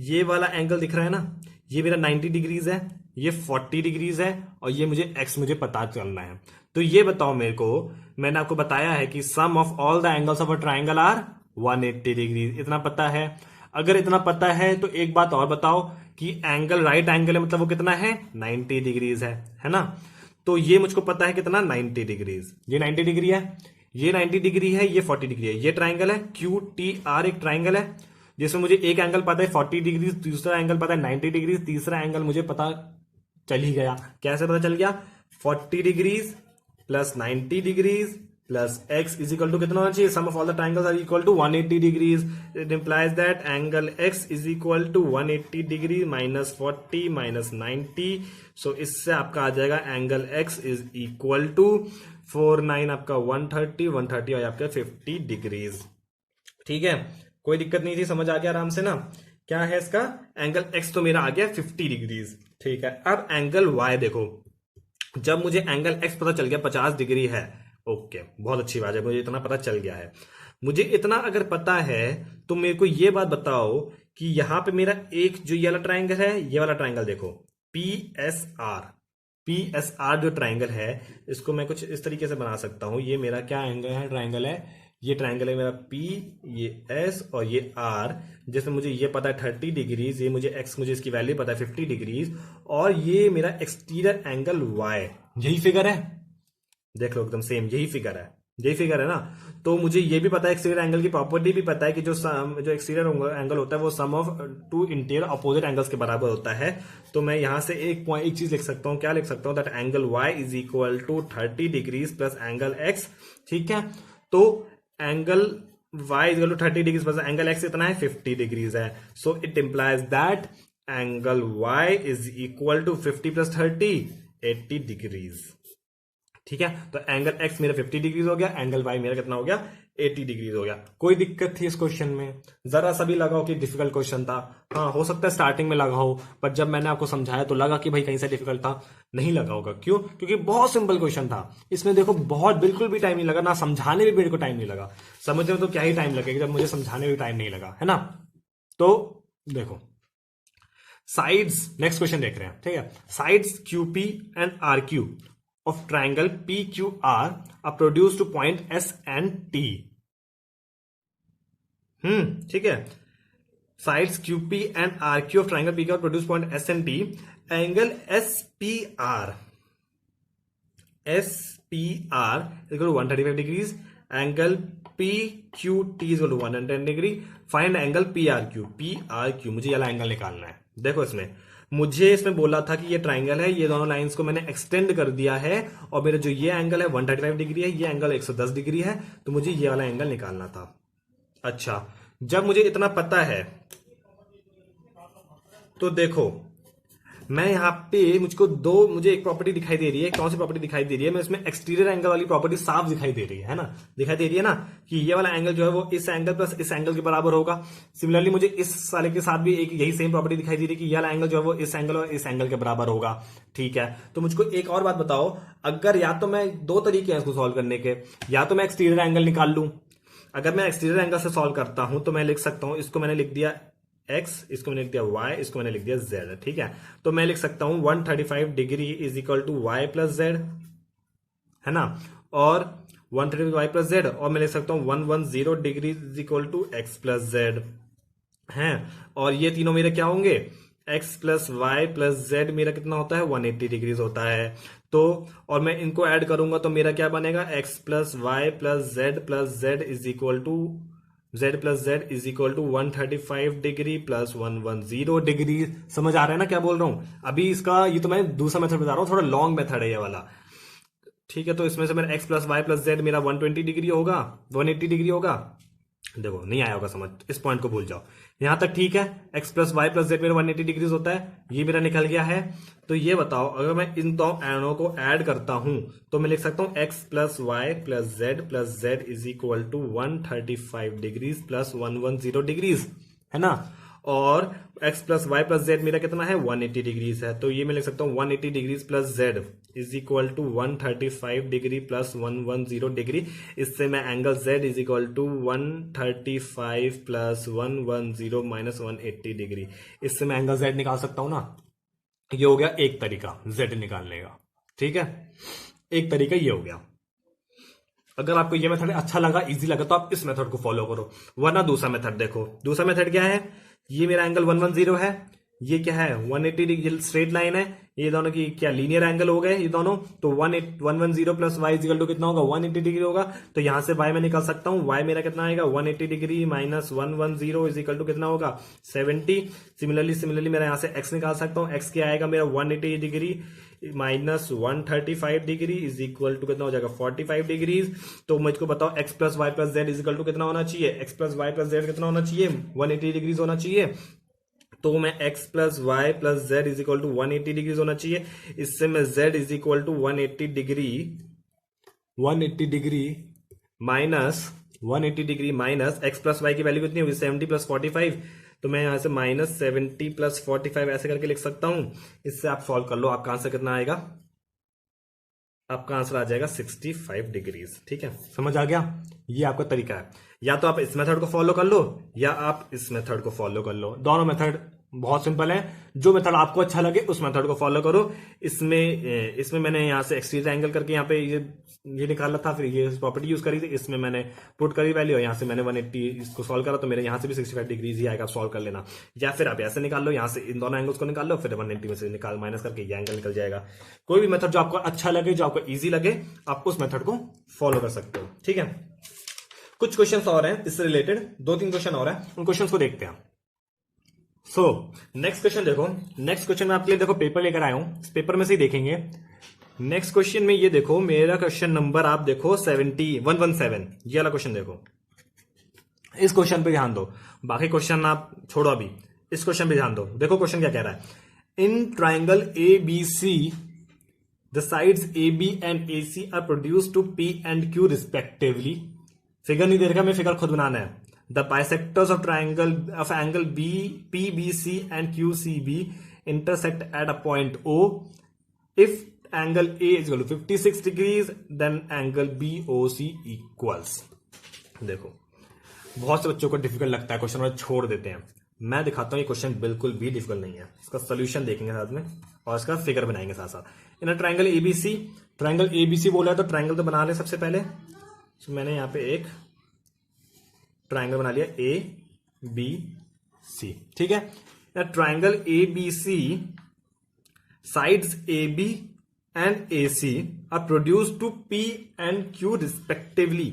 ये वाला एंगल दिख रहा है ना, ये मेरा 90 डिग्रीज है, ये 40 डिग्रीज है और ये मुझे पता चलना है। तो ये बताओ मेरे को, मैंने आपको बताया है कि sum of all the angles of a triangle are 180 degrees, इतना पता है। अगर इतना पता है तो एक बात और बताओ कि एंगल राइट एंगल है, मतलब वो कितना है? 90 डिग्रीज है ना। तो ये मुझको पता है कितना? 90 डिग्रीज। ये 90 डिग्री है, ये 90 डिग्री है, ये 40 डिग्री है। ये ट्राइंगल है QTR, एक ट्राइंगल है जिसमें मुझे एक एंगल पता है 40 डिग्री, दूसरा एंगल पता है 90 डिग्री, तीसरा एंगल मुझे पता चल ही गया। कैसे पता चल गया? 40 degrees plus 90 degrees plus x is equal to कितना होना चाहिए? Sum of all the triangles are equal to 180 degrees. It implies that angle x is equal to 180 degree minus 40 minus 90। So इससे आपका आ जाएगा angle x is equal to 49 आपका 130 और आपका 50 डिग्रीज। ठीक है, कोई दिक्कत नहीं थी, समझ आ गया आराम से ना। क्या है इसका? एंगल x तो मेरा आ गया 50 डिग्रीज। ठीक है, अब एंगल y देखो, जब मुझे एंगल x पता चल गया 50 डिग्री है, ओके बहुत अच्छी बात है, मुझे इतना पता चल गया है। मुझे इतना अगर पता है तो मेरे को ये बात बताओ कि यहां पे मेरा एक जो ये वाला ट्राइंगल है, ये वाला ट्राइंगल देखो PSR जो ट्राइंगल है, इसको मैं कुछ इस तरीके से बना सकता हूं। ये मेरा क्या एंगल है? ट्राइंगल है, ये ट्राइंगल है मेरा P, ये S और ये R, जिसमें मुझे ये पता है 30 डिग्रीज, ये मुझे X, मुझे इसकी वैल्यू पता है 50 डिग्रीज, और ये मेरा एक्सटीरियर एंगल Y। यही फिगर है, देख लो एकदम सेम यही फिगर है ना। तो मुझे ये भी पता है, एक्सटीरियर एंगल की प्रॉपर्टी भी पता है कि जो एक्सटीरियर एंगल होता है वो sum of two interior opposite angles के बराबर होता है। तो मैं यहां से एक चीज लिख सकता हूं, क्या लिख सकता हूं? That angle y is equal to 30 degrees plus angle x। ठीक है, तो angle y is equal to 30 degrees plus angle x इतना है 50 डिग्रीज है। So it implies that angle y is equal to 50 plus 30 80 degrees. ठीक है, तो angle x मेरा 50 डिग्रीज हो गया, एंगल y मेरा कितना हो गया? 80 डिग्रीज हो गया। कोई दिक्कत थी इस क्वेश्चन में? जरा सा भी लगा हो कि डिफिकल्ट क्वेश्चन था? हाँ, हो सकता है स्टार्टिंग में लगा हो, पर जब मैंने आपको समझाया तो लगा कि भाई कहीं से डिफिकल्ट था। नहीं लगा होगा, क्यों? क्योंकि बहुत सिंपल क्वेश्चन था। इसमें देखो बहुत बिल्कुल भी टाइम नहीं लगा, ना समझाने में मेरे को टाइम नहीं लगा। समझने में तो क्या ही टाइम लगेगा जब मुझे समझाने में टाइम नहीं लगा, है ना। तो देखो साइड्स, नेक्स्ट क्वेश्चन देख रहे हैं। ठीक है, sides QP and RQ of triangle PQR are produced to point S and T। ठीक है, sides QP and RQ of triangle PQR produce point S and T। angle SPR is equal to 135 degrees। angle PQT is equal to 110 degree। find angle PRQ मुझे ये वाला angle निकालना है। देखो मुझे इसमें बोला था कि ये ट्राइंगल है, ये दोनों लाइंस को मैंने एक्सटेंड कर दिया है और मेरा जो ये एंगल है 135 डिग्री है, ये एंगल 110 डिग्री है, तो मुझे ये वाला एंगल निकालना था। अच्छा, जब मुझे इतना पता है तो देखो मैं यहाँ पे मुझे एक प्रॉपर्टी दिखाई दे रही है। कौन सी प्रॉपर्टी दिखाई दे रही है? मैं इसमें एक्सटीरियर एंगल वाली प्रॉपर्टी साफ दिखाई दे रही है ना, दिखाई दे रही है ना, कि ये वाला एंगल जो है वो इस एंगल प्लस इस एंगल के बराबर होगा। सिमिलरली मुझे इस साले के साथ भी एक यही सेम प्रॉपर्टी दिखाई दे रही है कि ये वाला एंगल जो है वो इस एंगल और इस एंगल के बराबर होगा। ठीक है, तो मुझको एक और बात बताओ, अगर या तो मैं दो तरीके हैं इसको सॉल्व करने के, या तो मैं एक्सटीरियर एंगल निकाल लूं। अगर मैं एक्सटीरियर एंगल से सॉल्व करता हूं तो मैं लिख सकता हूं, इसको मैंने लिख दिया x, इसको मैंने लिख दिया y, इसको मैंने लिख दिया z। ठीक है, तो मैं लिख सकता हूं 135 degree is equal to y plus z, है ना, और 135 y प्लस z, और मैं लिख सकता हूं 110 degree is equal to x plus z है। और ये तीनों मेरे क्या होंगे? x plus y plus z मेरा कितना होता है? 180 डिग्रीज होता है। तो और मैं इनको ऐड करूंगा तो मेरा क्या बनेगा? x plus y plus Z is equal to z plus Z is equal to 135 degree plus 110 degree. समझ आ रहा है ना क्या बोल रहा हूं? अभी इसका ये तो मैं दूसरा मेथड बता रहा हूं, थोड़ा लॉन्ग मेथड है ये वाला। ठीक है, तो इसमें से मेरा x plus y plus z मेरा 120 डिग्री होगा, 180 डिग्री होगा। देखो नहीं आया होगा समझ, इस पॉइंट को भूल जाओ। यहां तक ठीक है, x plus y plus z मेरा 180 डिग्री होता है, ये मेरा निकल गया है। तो ये बताओ, अगर मैं इन दो एनों को ऐड करता हूं तो मैं लिख सकता हूं x plus y plus Z is equal to 135 degrees plus 110 degrees, है ना। और x plus y plus z मेरा कितना है? 180 डिग्रीज है। तो ये मैं लिख सकता हूं 180 degrees plus Z is equal to 135 degree plus 110 degree. इससे मैं angle z is equal to 135 plus 110 minus 180 degree, इससे मैं एंगल z निकाल सकता हूं ना। ये हो गया एक तरीका z निकालने का। ठीक है, एक तरीका ये हो गया। अगर आपको ये मेथड अच्छा लगा, इजी लगा, तो आप इस मेथड को फॉलो करो, वरना दूसरा मेथड देखो। दूसरा मेथड क्या है? ये मेरा एंगल 110 है, ये क्या है? 180 डिग्री स्ट्रेट लाइन है, ये दोनों की क्या लीनियर एंगल हो गए ये दोनों। तो 110 प्लस वाई इक्वल टू कितना होगा? 180 डिग्री होगा। तो यहां से वाई मैं निकाल सकता हूं, वाई मेरा कितना आएगा? 180 degree minus 110 is equal to कितना होगा? 70। सिमिलरली मेरा यहां से एक्स निकाल सकता हूं, एक्स क्या आएगा मेरा? 180 degree minus 135 degree is equal to कितना हो जाएगा? 45 डिग्रीज। तो मुझको बताओ x plus y plus Z is equal to कितना होना चाहिए? x plus y plus z कितना होना चाहिए? 180 डिग्रीज होना चाहिए। तो मैं x plus y plus Z is equal to 180 degrees होना चाहिए। इससे मैं z is equal to 180 degree minus 180 degree minus x plus y की वैल्यू कितनी होगी? 70 प्लस 45। तो मैं यहां से माइनस 70 प्लस 45 ऐसे करके लिख सकता हूं। इससे आप सॉल्व कर लो, आपका आंसर कितना आएगा? आपका आंसर आ जाएगा 65 डिग्रीज। ठीक है, समझ आ गया? ये आपका तरीका है। या तो आप इस मेथड को फॉलो कर लो या आप इस मेथड को फॉलो कर लो। दोनों मेथड बहुत सिंपल है, जो मेथड आपको अच्छा लगे उस मेथड को फॉलो करो। इसमें मैंने यहाँ से एक्सटीरियर एंगल करके यहाँ पे ये निकाला था, फिर ये प्रॉपर्टी यूज करी थी, इसमें मैंने पुट करी वैल्यू, यहाँ से मैंने 180 इसको सॉल्व करा, तो मेरे यहाँ से भी 65 डिग्रीज ही आएगा, सॉल्व कर लेना। या फिर आप ऐसे निकाल लो, यहाँ से इन दोनों एंगल्स को निकाल लो, फिर 180 में से निकाल माइनस करके ये एंगल निकल जाएगा। कोई भी मेथड जो आपको अच्छा लगे, जो आपको ईजी लगे, आप उस मेथड को फॉलो कर सकते हो। ठीक है, कुछ क्वेश्चन और हैं इससे रिलेटेड, 2-3 क्वेश्चन और हैं, उन क्वेश्चन को देखते हैं। नेक्स्ट क्वेश्चन देखो। नेक्स्ट क्वेश्चन में आपके लिए देखो पेपर लेकर आया हूं, इस पेपर में से ही देखेंगे। नेक्स्ट क्वेश्चन में ये देखो, मेरा क्वेश्चन नंबर आप देखो 117, ये वाला क्वेश्चन देखो। इस क्वेश्चन पे ध्यान दो, बाकी क्वेश्चन आप छोड़ो अभी, इस क्वेश्चन पे ध्यान दो। देखो क्वेश्चन क्या कह रहा है। In triangle ABC the sides AB and AC are produce to P and Q respectively. Figure नहीं दे रखा, मैं फिगर खुद बनाना है। The bisectors of angle PBC and QCB intersect at a point O. If angle A is equal to 56 degrees, then angle BOC equals. देखो, बहुत से बच्चों को डिफिकल्ट लगता है क्वेश्चन और छोड़ देते हैं। मैं दिखाता हूं ये क्वेश्चन बिल्कुल भी डिफिकल्ट नहीं है। इसका सोल्यूशन देखेंगे साथ में और इसका फिगर बनाएंगे साथ साथ। इन ट्राइंगल ABC बोला है तो ट्राइंगल तो बना ले सबसे पहले। तो मैंने यहाँ पे एक ट्राइंगल बना लिया ABC। ठीक है, triangle ABC sides AB and AC are produce to P and Q respectively.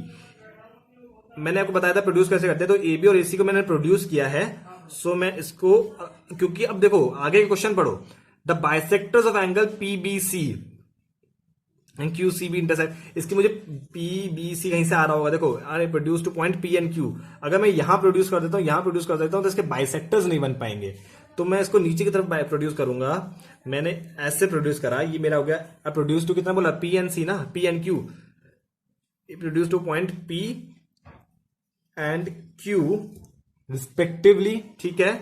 मैंने आपको बताया था प्रोड्यूस कैसे करते हैं, तो AB और AC को मैंने प्रोड्यूस किया है। सो मैं इसको, क्योंकि अब देखो आगे क्वेश्चन पढ़ो, the bisectors of angle PBC and QCB intersect. इसकी मुझे PBC कहीं से आ रहा होगा, देखो अरे produce to point P and Q। अगर मैं यहां प्रोड्यूस कर देता हूं, यहां प्रोड्यूस कर देता हूं, तो इसके बाइसेक्टर्स नहीं बन पाएंगे। तो मैं इसको नीचे की तरफ प्रोड्यूस करूंगा। मैंने ऐसे प्रोड्यूस करा, ये मेरा हो गया। अब प्रोड्यूस टू कितना बोला, पी एन सी ना, P N Q, produce to point P and Q respectively, ठीक है।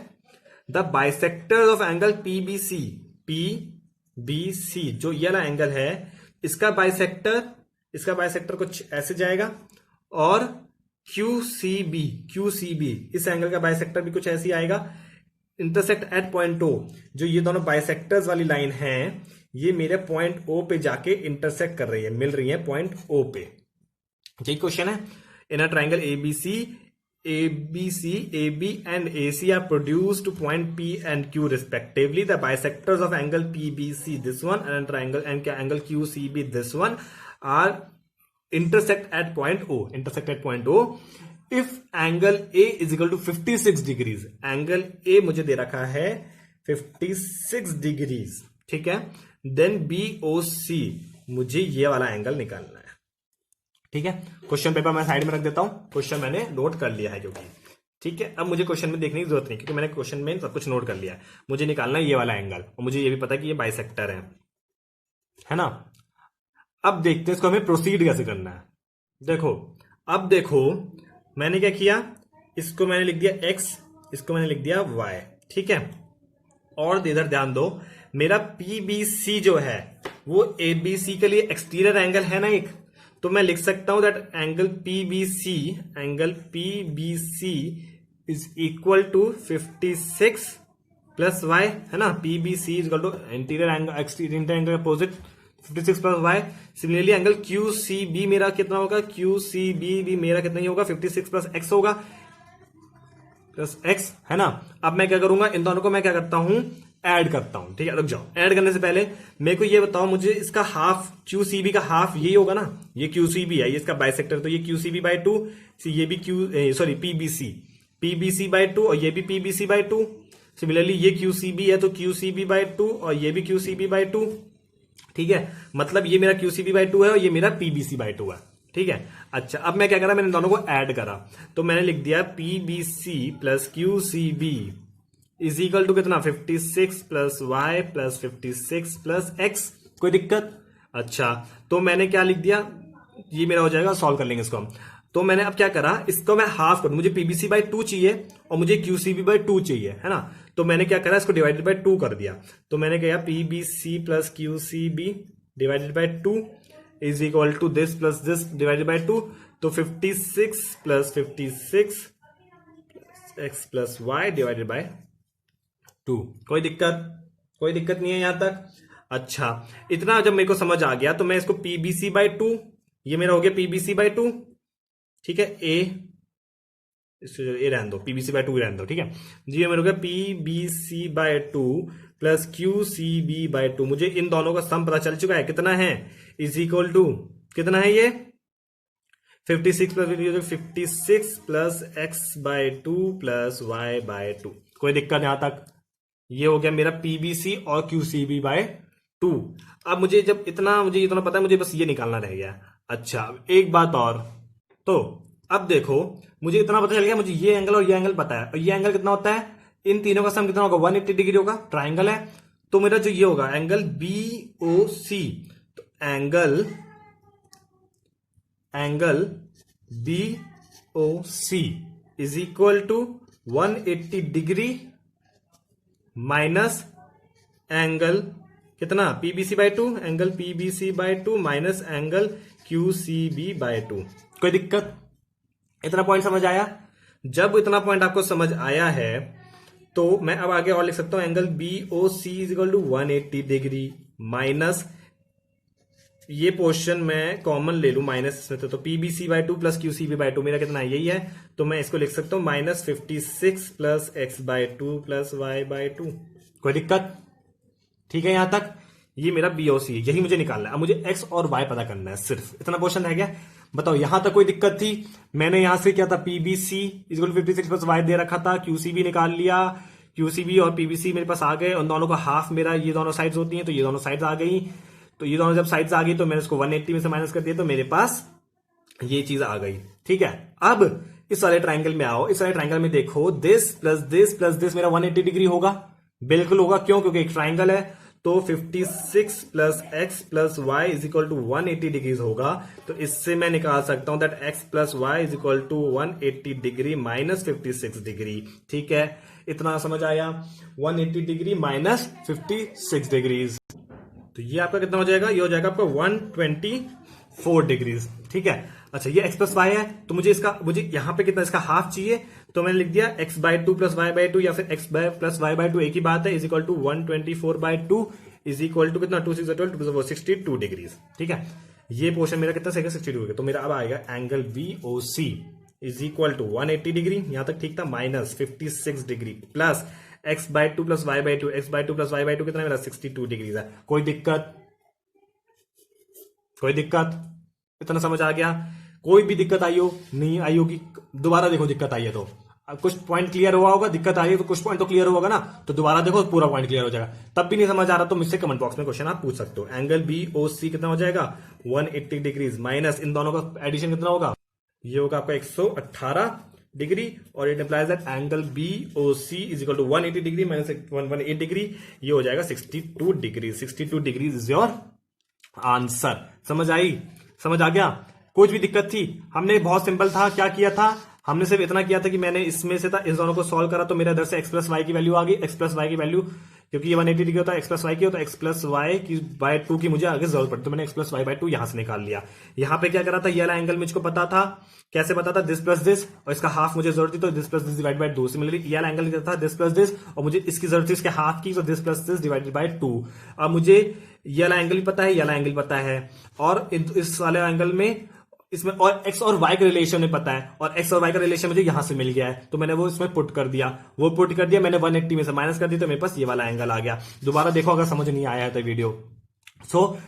The bisectors of angle PBC, PBC जो ये वाला एंगल है, इसका बाइसेक्टर कुछ ऐसे जाएगा, और क्यूसीबी, इस एंगल का बाइसेक्टर भी कुछ ऐसे आएगा। इंटरसेक्ट एट पॉइंट ओ, जो ये दोनों बाइसेक्टर्स वाली लाइन है, ये मेरे पॉइंट ओ पे जाके इंटरसेक्ट कर रही है, मिल रही है पॉइंट ओ पे। यही क्वेश्चन है। In a triangle ABC, AB and AC are produced to point P and Q respectively. The bisectors of angle PBC, this one, and triangle and angle QCB, this one, are intersect at point O. If angle A is equal to 56 degrees, angle A मुझे दे रखा है 56 degrees, ठीक है। Then BOC, मुझे ये वाला angle निकालना है, ठीक है। क्वेश्चन पेपर मैं साइड में रख देता हूं, क्वेश्चन मैंने नोट कर लिया है जो कि, ठीक है। अब मुझे क्वेश्चन में देखने की जरूरत नहीं, क्योंकि मैंने क्वेश्चन में सब कुछ नोट कर लिया है। मुझे निकालना है ये वाला एंगल, और मुझे ये भी पता है कि ये बाइसेक्टर है ना। अब देखते हैं इसको हमें प्रोसीड कैसे करना है। अब देखो मैंने क्या किया, इसको मैंने लिख दिया x, इसको मैंने लिख दिया y, ठीक है। और इधर ध्यान दो, मेरा PBC जो है वो ABC के लिए एक्सटीरियर एंगल है ना एक, तो मैं लिख सकता हूं that angle PBC is equal to 56 plus y, है ना। PBC is equal to interior angle, exterior angle opposite 56 plus y। Similarly angle QCB मेरा कितना होगा, QCB भी मेरा कितना ही होगा, 56 प्लस x होगा, प्लस x, है ना। अब मैं क्या करूंगा, इन दोनों को मैं क्या करता हूं, ऐड करता हूं, ठीक है। रुक जाओ, ऐड करने से पहले मेरे को ये बताओ, मुझे इसका हाफ, QCB का हाफ यही होगा ना, ये QCB है, ये इसका बाइसेक्टर, तो ये QCB बाय 2, ये भी PBC बाय 2, और ये भी PBC बाय 2। सिमिलरली ये QCB है तो QCB बाय 2, और ये भी QCB बाय 2, ठीक है। मतलब ये मेरा QCB बाय 2 है, और ये मेरा PBC बाय 2 है, ठीक है। अच्छा, अब मैं क्या करा, मैंने दोनों को ऐड करा, तो मैंने लिख दिया PBC plus QCB is equal to कितना, 56 plus y plus 56 plus x। कोई दिक्कत? अच्छा, तो मैंने क्या लिख दिया, ये मेरा हो जाएगा, सॉल्व कर लेंगे इसको हम। तो मैंने अब क्या करा, इसको मैं हाफ कर, मुझे PBC बाय 2 चाहिए और मुझे QCB बाय 2 चाहिए, है ना। तो मैंने क्या करा, इसको डिवाइडेड बाय 2 कर दिया। तो मैंने क्या, PBC plus QCB divided by 2 is equal to this plus this divided by 2। तो 56 plus 56 x plus y divided by 2। कोई दिक्कत नहीं है यहां तक। अच्छा, इतना जब मेरे को समझ आ गया, तो मैं इसको PBC बाय 2, ये मेरा हो गया PBC बाय 2, ठीक है। ए रहने दो, PBC बाय 2 रहने दो, ठीक है जी। ये मेरा हो गया PBC by 2 plus QCB by 2। मुझे इन दोनों का सम पता चल चुका है, कितना है, इज इक्वल टू कितना है, ये 56 plus x by 2 plus y by 2। कोई दिक्कत यहां तक? ये हो गया मेरा PBC और QCB बाय 2। अब मुझे जब मुझे इतना पता है, मुझे बस ये निकालना रह गया। अच्छा, एक बात और, तो अब देखो मुझे इतना पता चल गया, मुझे ये एंगल और ये एंगल पता है, और ये एंगल कितना होता है, इन तीनों का सम कितना होगा, 180 डिग्री होगा, ट्राइंगल है। तो मेरा जो ये होगा एंगल BOC, तो angle BOC is equal to 180 degree minus angle कितना, PBC by 2, angle PBC by 2 minus angle QCB by 2। कोई दिक्कत? इतना पॉइंट समझ आया? जब इतना पॉइंट आपको समझ आया है, तो मैं अब आगे और लिख सकता हूं, angle BOC is equal to 180 degree minus, ये पोर्शन मैं कॉमन ले लू माइनस में, तो PBC by 2 plus QCB by 2 मेरा कितना है, यही है। तो मैं इसको लिख सकता हूं minus 56 plus x by 2 plus y by 2। कोई दिक्कत? ठीक है यहां तक? ये मेरा BOC है, यही मुझे निकालना है। अब मुझे x और y पता करना है, सिर्फ इतना पोर्शन रह गया। बताओ यहां तक कोई दिक्कत थी? मैंने यहां से क्या था, PBC इक्वल 56 प्लस y दे रखा था, QCB निकाल लिया, QCB और PBC मेरे पास आ गए, उन दोनों का हाफ मेरा, ये दोनों साइड्स होती हैं, तो ये दोनों साइड्स आ गई। तो ये दोनों जब साइड्स आ गई, तो मैंने इसको 180 में से माइनस कर दिया, तो मेरे पास ये चीज आ गई, ठीक है। अब इस वाले ट्राइंगल में आओ, इस वाले ट्राइंगल में देखो, this plus this plus this मेरा 180 डिग्री होगा, बिल्कुल होगा, क्यों? क्योंकि एक ट्राइंगल है, तो 56 plus x plus y is equal to 180 degrees होगा। तो इससे मैं निकाल सकता हूं that x plus y is equal to 180 degree minus 56 degree. ठीक है, इतना समझ आया? 180 डिग्री माइनस 56 डिग्रीज। तो ये आपका कितना हो जाएगा? ये हो जाएगा आपका 124 डिग्रीज। ठीक है, अच्छा ये एक्स प्लस वाई है, तो मुझे यहां पे कितना इसका हाफ चाहिए, तो मैंने लिख दिया x by two plus y by two, या फिर x by plus y by two, एक ही बात है, is equal to 124/2 is equal to कितना? 2 6 12 2 62 डिग्रीज। ठीक है, ये पोर्शन मेरा कितना सेगा? 62 डिग्री। तो मेरा अब आएगा angle BOC is equal to 180 degree, यहां तक ठीक था, minus 56 degree plus x by two plus y by two, x by two plus y by two कितना मेरा? 62 डिग्री है। कोई दिक्कत? कोई दिक्कत? इतना समझ आ गया? कोई भी दिक्कत आई हो? नहीं आई होगी, दोबारा देखो दिक्कत आई है तो। अब कुछ पॉइंट क्लियर हुआ होगा, दिक्कत आई है तो कुछ पॉइंट तो क्लियर होगा ना, तो दोबारा देखो पूरा पॉइंट क्लियर हो जाएगा। तब भी नहीं समझ आ रहा तो मुझसे कमेंट बॉक्स में क्वेश्चन आप पूछ सकते हो। एंगल BOC कितना हो जाएगा? 180 डिग्रीज माइनस इन दोनों का एडिशन कितना होगा? ये होगा आपका 118 डिग्री, और it implies that angle BOC is equal to 180 degree minus 118 degree, ये हो जाएगा 62 degree. 62 degree is your answer. समझ आई? समझ आ गया? कुछ भी दिक्कत थी? हमने बहुत सिंपल था, क्या किया था हमने? सिर्फ इतना किया था कि मैंने इसमें से था इस दोनों को सॉल्व करा, तो मेरा इधर से एक्स प्लस वाई की वैल्यू आ गई। एक्स प्लस वाई की वैल्यू, क्योंकि ये 180 डिग्री होता है, एक्स प्लस वाई की होता है, एक्स प्लस वाई की बाय टू की मुझे आगे जरूरत पड़ी, तो मैंने x plus y by two यहां से निकाल लिया। यहां पे क्या करा था? ये वाला एंगल मुझको पता था, कैसे पता था? दिस प्लस दिस, और इसका हाफ मुझे जरूरत थी, तो this plus this divide by 2। Similarly ये वाला एंगल था दिस प्लस दिस, और मुझे इसकी जरूरत थी इसके हाफ की, तो this plus this divided by 2। अब मुझे ये वाला एंगल भी पता है, ये वाला एंगल पता है, और इस वाले एंगल में इसमें और एक्स और वाई का रिलेशन में पता है, और एक्स और वाई का रिलेशन मुझे यहां से मिल गया है, तो मैंने वो इसमें पुट कर दिया। वो पुट कर दिया मैंने, 180 में से माइनस कर दिया, तो मेरे पास ये वाला एंगल आ गया। दोबारा देखो अगर समझ नहीं आया है तो वीडियो।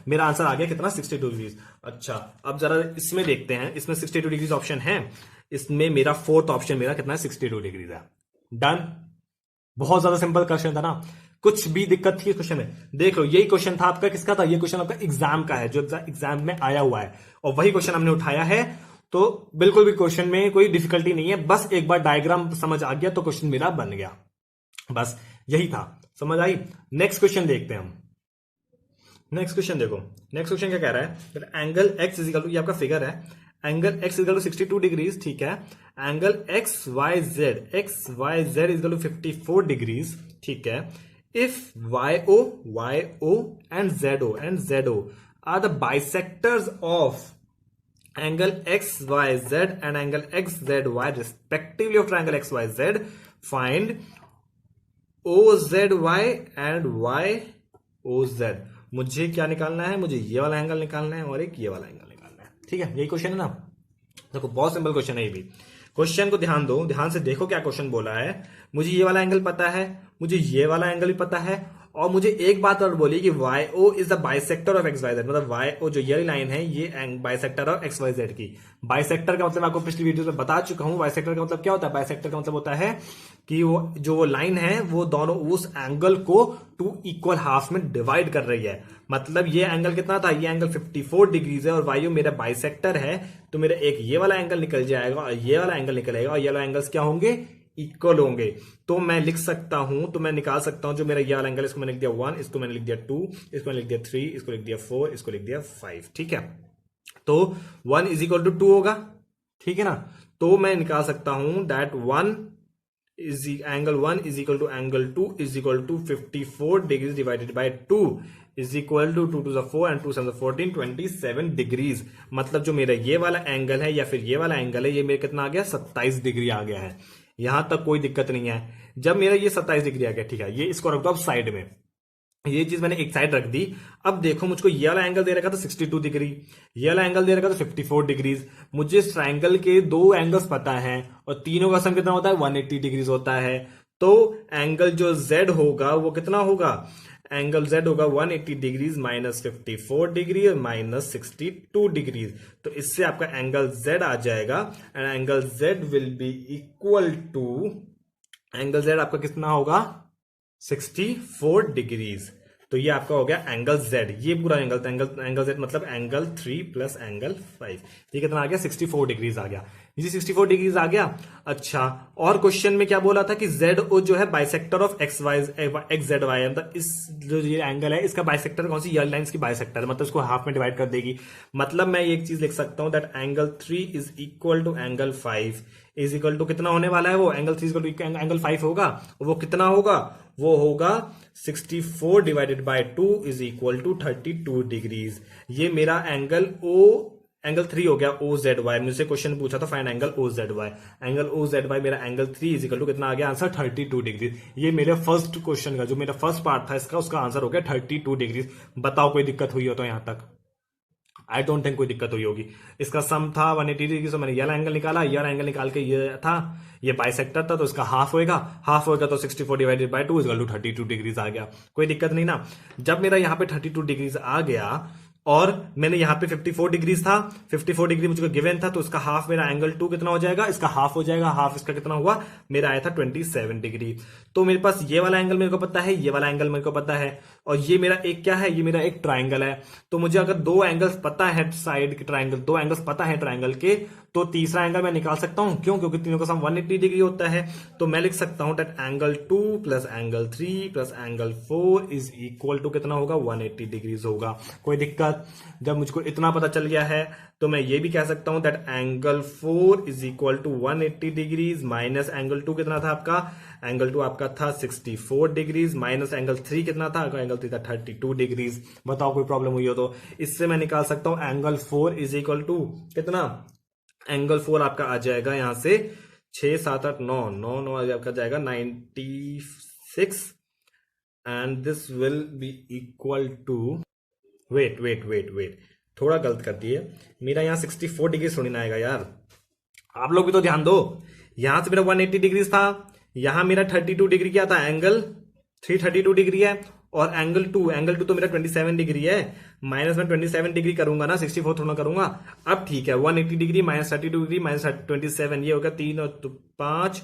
मेरा आंसर आ गया कितना? 62 डिग्रीज। अच्छा, अब जरा इसमें देखते हैं, इसमें 62 डिग्रीज ऑप्शन है, इसमें मेरा फोर्थ ऑप्शन मेरा कितना है? 62 डिग्रीज है। डन। बहुत ज्यादा सिंपल क्वेश्चन था ना, कुछ भी दिक्कत थी क्वेश्चन में? देख लो, यही क्वेश्चन था आपका, किसका था? ये क्वेश्चन आपका एग्जाम का है, जो एग्जाम में आया हुआ है, और वही क्वेश्चन हमने उठाया है। तो बिल्कुल भी क्वेश्चन में कोई डिफिकल्टी नहीं है, बस एक बार डायग्राम समझ आ गया तो क्वेश्चन मेरा बन गया, बस यही था। समझ आई? नेक्स्ट क्वेश्चन देखते हैं हम। नेक्स्ट क्वेश्चन देखो, नेक्स्ट क्वेश्चन क्या कह रहा है? Angle x is equal to, ये आपका फिगर है, angle x is equal to 62 degrees. ठीक है, angle x y z is equal to 54 degrees. ठीक है, if y o and z o are the bisectors of angle XYZ and angle XZY respectively of triangle XYZ, find OZY and YOZ। मुझे क्या निकालना है? मुझे ये वाला angle निकालना है और एक ये वाला एंगल निकालना है। ठीक है, यही क्वेश्चन है ना? देखो बहुत सिंपल क्वेश्चन है ये भी। क्वेश्चन को ध्यान दो, ध्यान से देखो क्या क्वेश्चन बोला है। मुझे ये वाला एंगल पता है, मुझे ये वाला एंगल भी पता है, और मुझे एक बात और बोली कि y o is the bisector of x y z, मतलब वाई ओ जो ये लाइन है ये bisector of x y z की। बाइसेक्टर का मतलब आपको पिछली वीडियो में बता चुका हूं। बाइसेक्टर का मतलब क्या होता है? बाइसेक्टर का मतलब होता है कि वो जो लाइन है वो दोनों उस एंगल को 2 इक्वल हाफ में डिवाइड कर रही है। मतलब ये एंगल कितना था? ये एंगल 54 डिग्रीज है, और वाई ओ मेरा बाइसेक्टर है, तो मेरा एक ये वाला एंगल निकल जाएगा और ये वाला एंगल निकलेगा, और ये वाला एंगल्स क्या होंगे? इक्वल होंगे। तो मैं लिख सकता हूं, तो मैं निकाल सकता हूं जो मेरा ये वाला एंगल, इसको मैंने लिख दिया 1, इसको मैंने लिख दिया 2, इसको मैंने लिख दिया 3, इसको लिख दिया 4, इसको लिख दिया 5। ठीक है, तो 1 इज इक्वल टू 2 होगा। ठीक है ना? तो मैं निकाल सकता हूं that 1 angle 1 is equal to angle 2 is equal to 54 degrees divided by 2 is equal to 2 to 4 and 2 7 14 27 degrees. मतलब जो मेरा ये वाला एंगल है या फिर ये वाला एंगल है, ये मेरा कितना आ गया? 27 डिग्री आ गया है। यहां तक कोई दिक्कत नहीं है। जब मेरा ये 27 डिग्री आ गया, ठीक है, ये इसको रख दो अब साइड में, ये चीज मैंने एक साइड रख दी। अब देखो, मुझको ये वाला एंगल दे रखा था 62 डिग्री, ये वाला एंगल दे रखा था 54 डिग्रीज। मुझे इस ट्राइंगल के 2 एंगल्स पता है, और तीनों का सम कितना होता है? 180 डिग्रीज होता है। तो एंगल जो Z होगा वो कितना होगा? एंगल Z होगा 180 डिग्रीज माइनस 54 डिग्री और माइनस 62 डिग्रीज। तो इससे आपका एंगल Z आ जाएगा, and angle Z will be equal to, angle Z आपका कितना होगा? 64 डिग्रीज। तो ये आपका हो गया एंगल Z। ये पूरा एंगल था, एंगल Z मतलब एंगल 3 प्लस एंगल 5। ये कितना आ गया? 64 डिग्रीज आ गया। ये 64 डिग्रीज आ गया। अच्छा, और क्वेश्चन में क्या बोला था कि ZO जो है बाइसेक्टर ऑफ XZY, मतलब इस जो ये एंगल है इसका बाइसेक्टर कौन सी, ये लाइंस की बाइसेक्टर, मतलब इसको हाफ में डिवाइड कर देगी। मतलब मैं एक चीज लिख सकता हूं that angle 3 is equal to angle 5 is equal to कितना होने वाला है, वो एंगल 3 इक्वल टू एंगल 5 होगा। वो कितना होगा, वो होगा 64 divided by 2 is equal to 32 degrees. ये मेरा एंगल 3 हो गया OZY। मुझसे क्वेश्चन पूछा था find angle OZY। Angle OZY मेरा एंगल 3 इज इक्वल टू कितना आ गया आंसर, 32 डिग्री। ये मेरे फर्स्ट क्वेश्चन का जो मेरा फर्स्ट पार्ट था इसका, उसका आंसर हो गया 32 डिग्री। बताओ कोई दिक्कत हुई हो तो यहां तक? आई डोंट थिंक कोई दिक्कत हुई होगी। इसका सम था 180 डिग्री, तो मैंने ये एंगल निकाला, ये एंगल निकाल के ये था, ये बाइसेक्टर था तो इसका हाफ होएगा तो 64 divided by 2 is equal to 32 degrees आ गया। कोई दिक्कत नहीं ना। जब मेरा यहाँ पे 32 डिग्रीज आ गया और मैंने यहां पे 54 डिग्रीज था, 54 डिग्री मुझको गिवन था, तो इसका हाफ मेरा एंगल 2 कितना हो जाएगा, इसका हाफ हो जाएगा, हाफ इसका कितना हुआ, मेरा आया था 27 डिग्री। तो मेरे पास ये वाला एंगल मेरे को पता है, ये वाला एंगल मेरे को पता है, और ये मेरा एक क्या है, ये मेरा एक ट्राइंगल है। तो मुझे अगर दो एंगल्स पता है साइड के ट्राइंगल, दो एंगल्स पता है ट्राइंगल के, तो तीसरा एंगल मैं निकाल सकता हूं। क्यों? क्योंकि तीनों का सम 180 डिग्री होता है। तो मैं लिख सकता हूं that angle 2 plus angle 3 plus angle 4 is equal to कितना होगा, 180 डिग्रीज होगा। कोई दिक्कत? जब मुझको इतना पता चल गया है तो मैं ये भी कह सकता हूं that angle 4 is equal to 180 degrees minus angle 2 कितना था आपका, एंगल 2 आपका था 64 डिग्रीज माइनस एंगल 3 कितना था, एंगल 3 था 32 डिग्रीज। बताओ कोई प्रॉब्लम हुई हो तो? इससे मैं निकाल सकता हूं एंगल 4 इज इक्वल टू कितना, एंगल 4 आपका आ जाएगा यहां से 6 7 8 9 9 9 आपका जाएगा 96 and this will be equal to, wait थोड़ा गलत कर दिए, मेरा यहां 64 डिग्री थोड़ी ना आएगा यार, आप लोग भी तो ध्यान दो। यहां से मेरा 180 डिग्री था, यहां मेरा 32 डिग्री क्या था, एंगल 332 डिग्री है, और एंगल 2 तो मेरा 27 डिग्री है, माइनस में 27 डिग्री करूंगा ना, 64 थोड़ा करूंगा। अब ठीक है, 180 डिग्री माइनस 32 डिग्री माइनस 27, ये होगा 3 और 5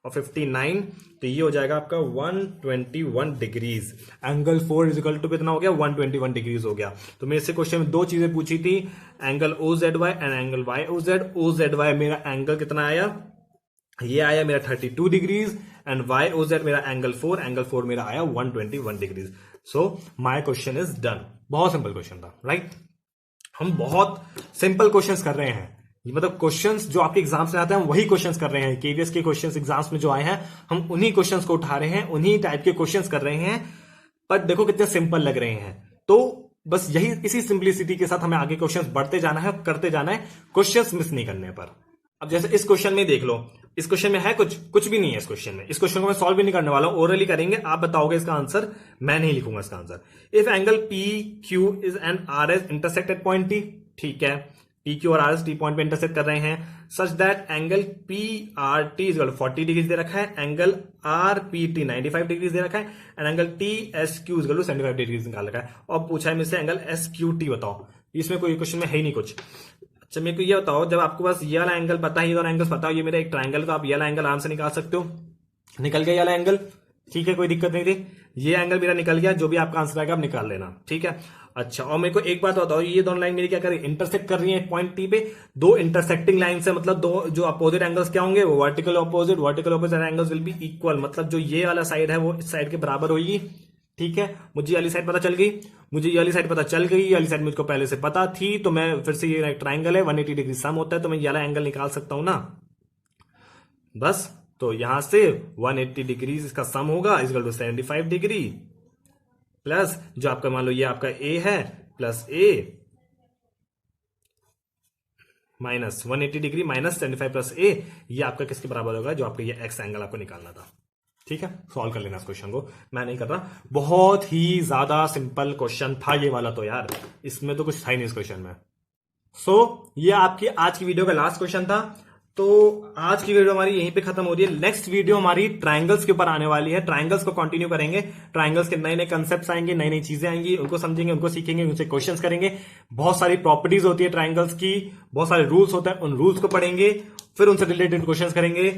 और 59, तो ये हो जाएगा आपका 121 degrees. Angle 4 is equal to कितना हो गया, 121 डिग्रीज हो गया। तो मेरे से क्वेश्चन में दो चीजें पूछी थी, angle OZY and angle YOZ। OZY मेरा एंगल कितना आया, ये आया मेरा 32 डिग्रीज, एंड YOZ मेरा एंगल 4 मेरा आया 121 degrees. So my question is done. बहुत सिंपल क्वेश्चन था, राइट? हम बहुत सिंपल क्वेश्चंस कर रहे हैं, मतलब क्वेश्चंस जो आपके एग्जाम्स में आते हैं हम वही क्वेश्चंस कर रहे हैं। केवीएस के क्वेश्चंस एग्जाम्स में जो आए हैं हम उन्हीं क्वेश्चंस को उठा रहे हैं, उन्हीं टाइप के क्वेश्चंस कर रहे हैं, पर देखो कितने सिंपल लग रहे हैं। तो बस यही, इसी सिंप्लिसिटी के साथ हमें आगे क्वेश्चंस बढ़ते जाना है, करते जाना है, क्वेश्चंस मिस नहीं करने पर। अब जैसे इस क्वेश्चन में देख लो, इस क्वेश्चन में है कुछ भी नहीं है इस क्वेश्चन में। इस क्वेश्चन को मैं सॉल्व भी नहीं करने वाला हूं, ओरली करेंगे, आप बताओगे इसका आंसर, मैं नहीं लिखूंगा इसका answer. If angle PQ is and RS intersect at point T, ठीक है, PQ और RS T पॉइंट पे इंटरसेक्ट कर रहे हैं, such that angle PRT is 40 degree दे रखा है, एंगल RPT 95 डिग्री दे रखा है, and angle TSQ is 75 degree निकाल रखा है, और पूछा है मुझसे एंगल SQT बताओ। इसमें कोई क्वेश्चन में है ही नहीं कुछ। अच्छा, मेरे को ये बताओ, जब आपको पास ये वाला एंगल पता है, ये वाला एंगल पता हो, ये मेरा एक ट्राइंगल है, तो आप ये वाला एंगल आराम से निकाल सकते हो। निकल गया ये वाला एंगल, ठीक है, कोई दिक्कत नहीं थी। ये एंगल मेरा निकल गया, जो भी आपका आंसर आएगा आप निकाल लेना, ठीक है। अच्छा, और मेरे को एक बात बताओ, ये दोनों लाइन मेरी क्या कर रही है, इंटरसेक्ट कर रही है पॉइंट T पे। दो इंटरसेक्टिंग लाइन से मतलब दो जो अपोजिट एंगल्स क्या होंगे, वो vertical opposite angles will be equal, मतलब जो ये वाला साइड है वो इस साइड के बराबर होगी, ठीक है। मुझे ये वाली साइड पता चल गई, ये वाली साइड मुझको पहले से पता थी, तो मैं फिर से, ये ट्राइंगल है 180 डिग्री सम होता है, तो मैं ये वाला एंगल निकाल सकता हूं ना, बस। तो यहां से 180 डिग्री इसका सम होगा is equal to 75 degree plus जो आपका मान लो ये आपका A है plus A minus 180 degree minus 75 plus A, ये आपका किसके बराबर होगा, जो आपका ये एक्स एंगल आपको निकालना था, ठीक है। सॉल्व कर लेना इस क्वेश्चन को, मैं नहीं कर रहा। बहुत ही ज्यादा सिंपल क्वेश्चन था ये वाला, तो यार इसमें तो कुछ था ही नहीं इस क्वेश्चन में। सो ये आपकी आज की वीडियो का लास्ट क्वेश्चन था। तो आज की वीडियो हमारी यहीं पे खत्म हो रही है। नेक्स्ट वीडियो हमारी ट्रायंगल्स के ऊपर आने वाली है, ट्रायंगल्स को कंटिन्यू करेंगे। ट्रायंगल्स के नए नए कंसेप्ट्स आएंगे, नई नई चीजें आएंगी, उनको समझेंगे, उनको सीखेंगे, उनसे क्वेश्चंस करेंगे। बहुत सारी प्रॉपर्टीज होती है ट्रायंगल्स की, बहुत सारे रूल्स होते हैं, उन रूल्स को पढ़ेंगे, फिर उनसे रिलेटेड क्वेश्चंस करेंगे।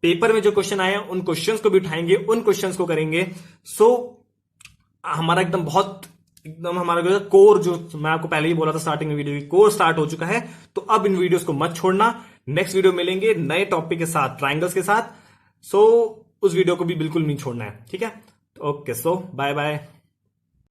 पेपर में जो क्वेश्चन आए हैं उन क्वेश्चंस को भी उठाएंगे, उन क्वेश्चंस को करेंगे। सो हमारा एकदम हमारा कोर, जो मैं आपको पहले ही बोला था स्टार्टिंग में वीडियो की, कोर स्टार्ट हो चुका है। तो अब इन वीडियोस को मत छोड़ना, नेक्स्ट वीडियो मिलेंगे नए टॉपिक के साथ, ट्राइंगल्स के साथ। सो उस वीडियो को भी बिल्कुल नहीं छोड़ना है, ठीक है। ओके, सो बाय बाय।